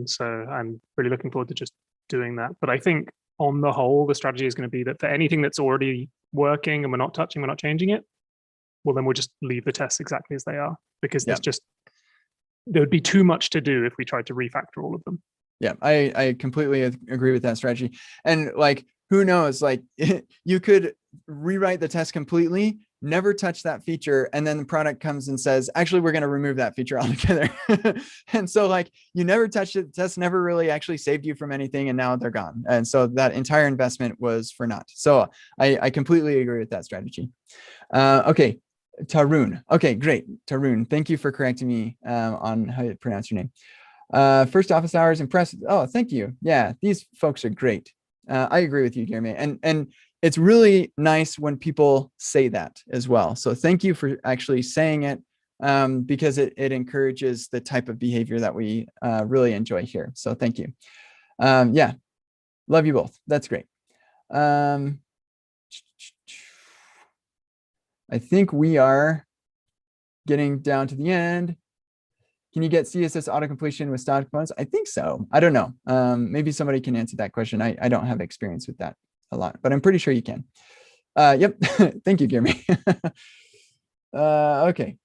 So I'm really looking forward to just doing that. But I think on the whole, the strategy is going to be that for anything that's already working and we're not touching, we're not changing it, well, then we'll just leave the tests exactly as they are, because there would be too much to do if we tried to refactor all of them. Yeah, I completely agree with that strategy. And like, who knows, like you could rewrite the test completely, never touch that feature, and then the product comes and says, actually, we're going to remove that feature altogether. And so like you never touched it, the test never really actually saved you from anything, and now they're gone. And so that entire investment was for naught. So I completely agree with that strategy. Okay, Tarun. Okay, great. Tarun, thank you for correcting me on how you pronounce your name. First office hours, impressive. Oh, thank you. Yeah, these folks are great. I agree with you, Jeremy. And it's really nice when people say that as well. So thank you for actually saying it, because it encourages the type of behavior that we really enjoy here. So thank you. Yeah, love you both. That's great. I think we are getting down to the end. Can you get CSS auto-completion with static components? I think so. I don't know. Maybe somebody can answer that question. I don't have experience with that a lot, but I'm pretty sure you can. Yep. Thank you, Jeremy. Okay.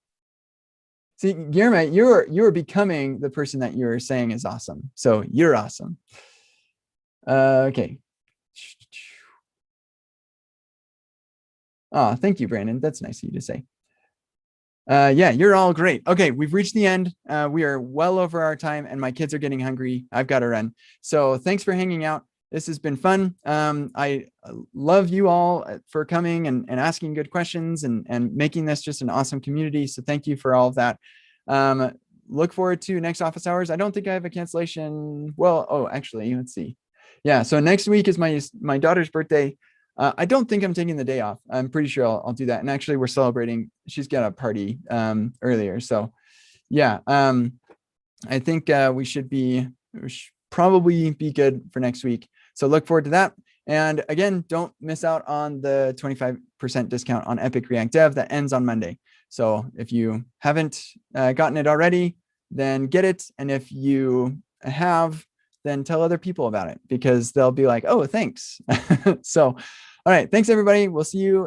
See, Jeremy, you're becoming the person that you're saying is awesome. So you're awesome. Okay. Oh, thank you, Brandon. That's nice of you to say. Yeah, you're all great. Okay, we've reached the end. We are well over our time and my kids are getting hungry. I've got to run. So thanks for hanging out. This has been fun. I love you all for coming and asking good questions and making this just an awesome community. So thank you for all of that. Look forward to next office hours. I don't think I have a cancellation. Well, oh, actually, let's see. Yeah, so next week is my daughter's birthday. I don't think I'm taking the day off. I'm pretty sure I'll do that. And actually we're celebrating, she's got a party earlier. So yeah, I think we should probably be good for next week. So look forward to that. And again, don't miss out on the 25% discount on Epic React Dev that ends on Monday. So if you haven't gotten it already, then get it. And if you have, then tell other people about it because they'll be like, oh, thanks. So, all right. Thanks, everybody. We'll see you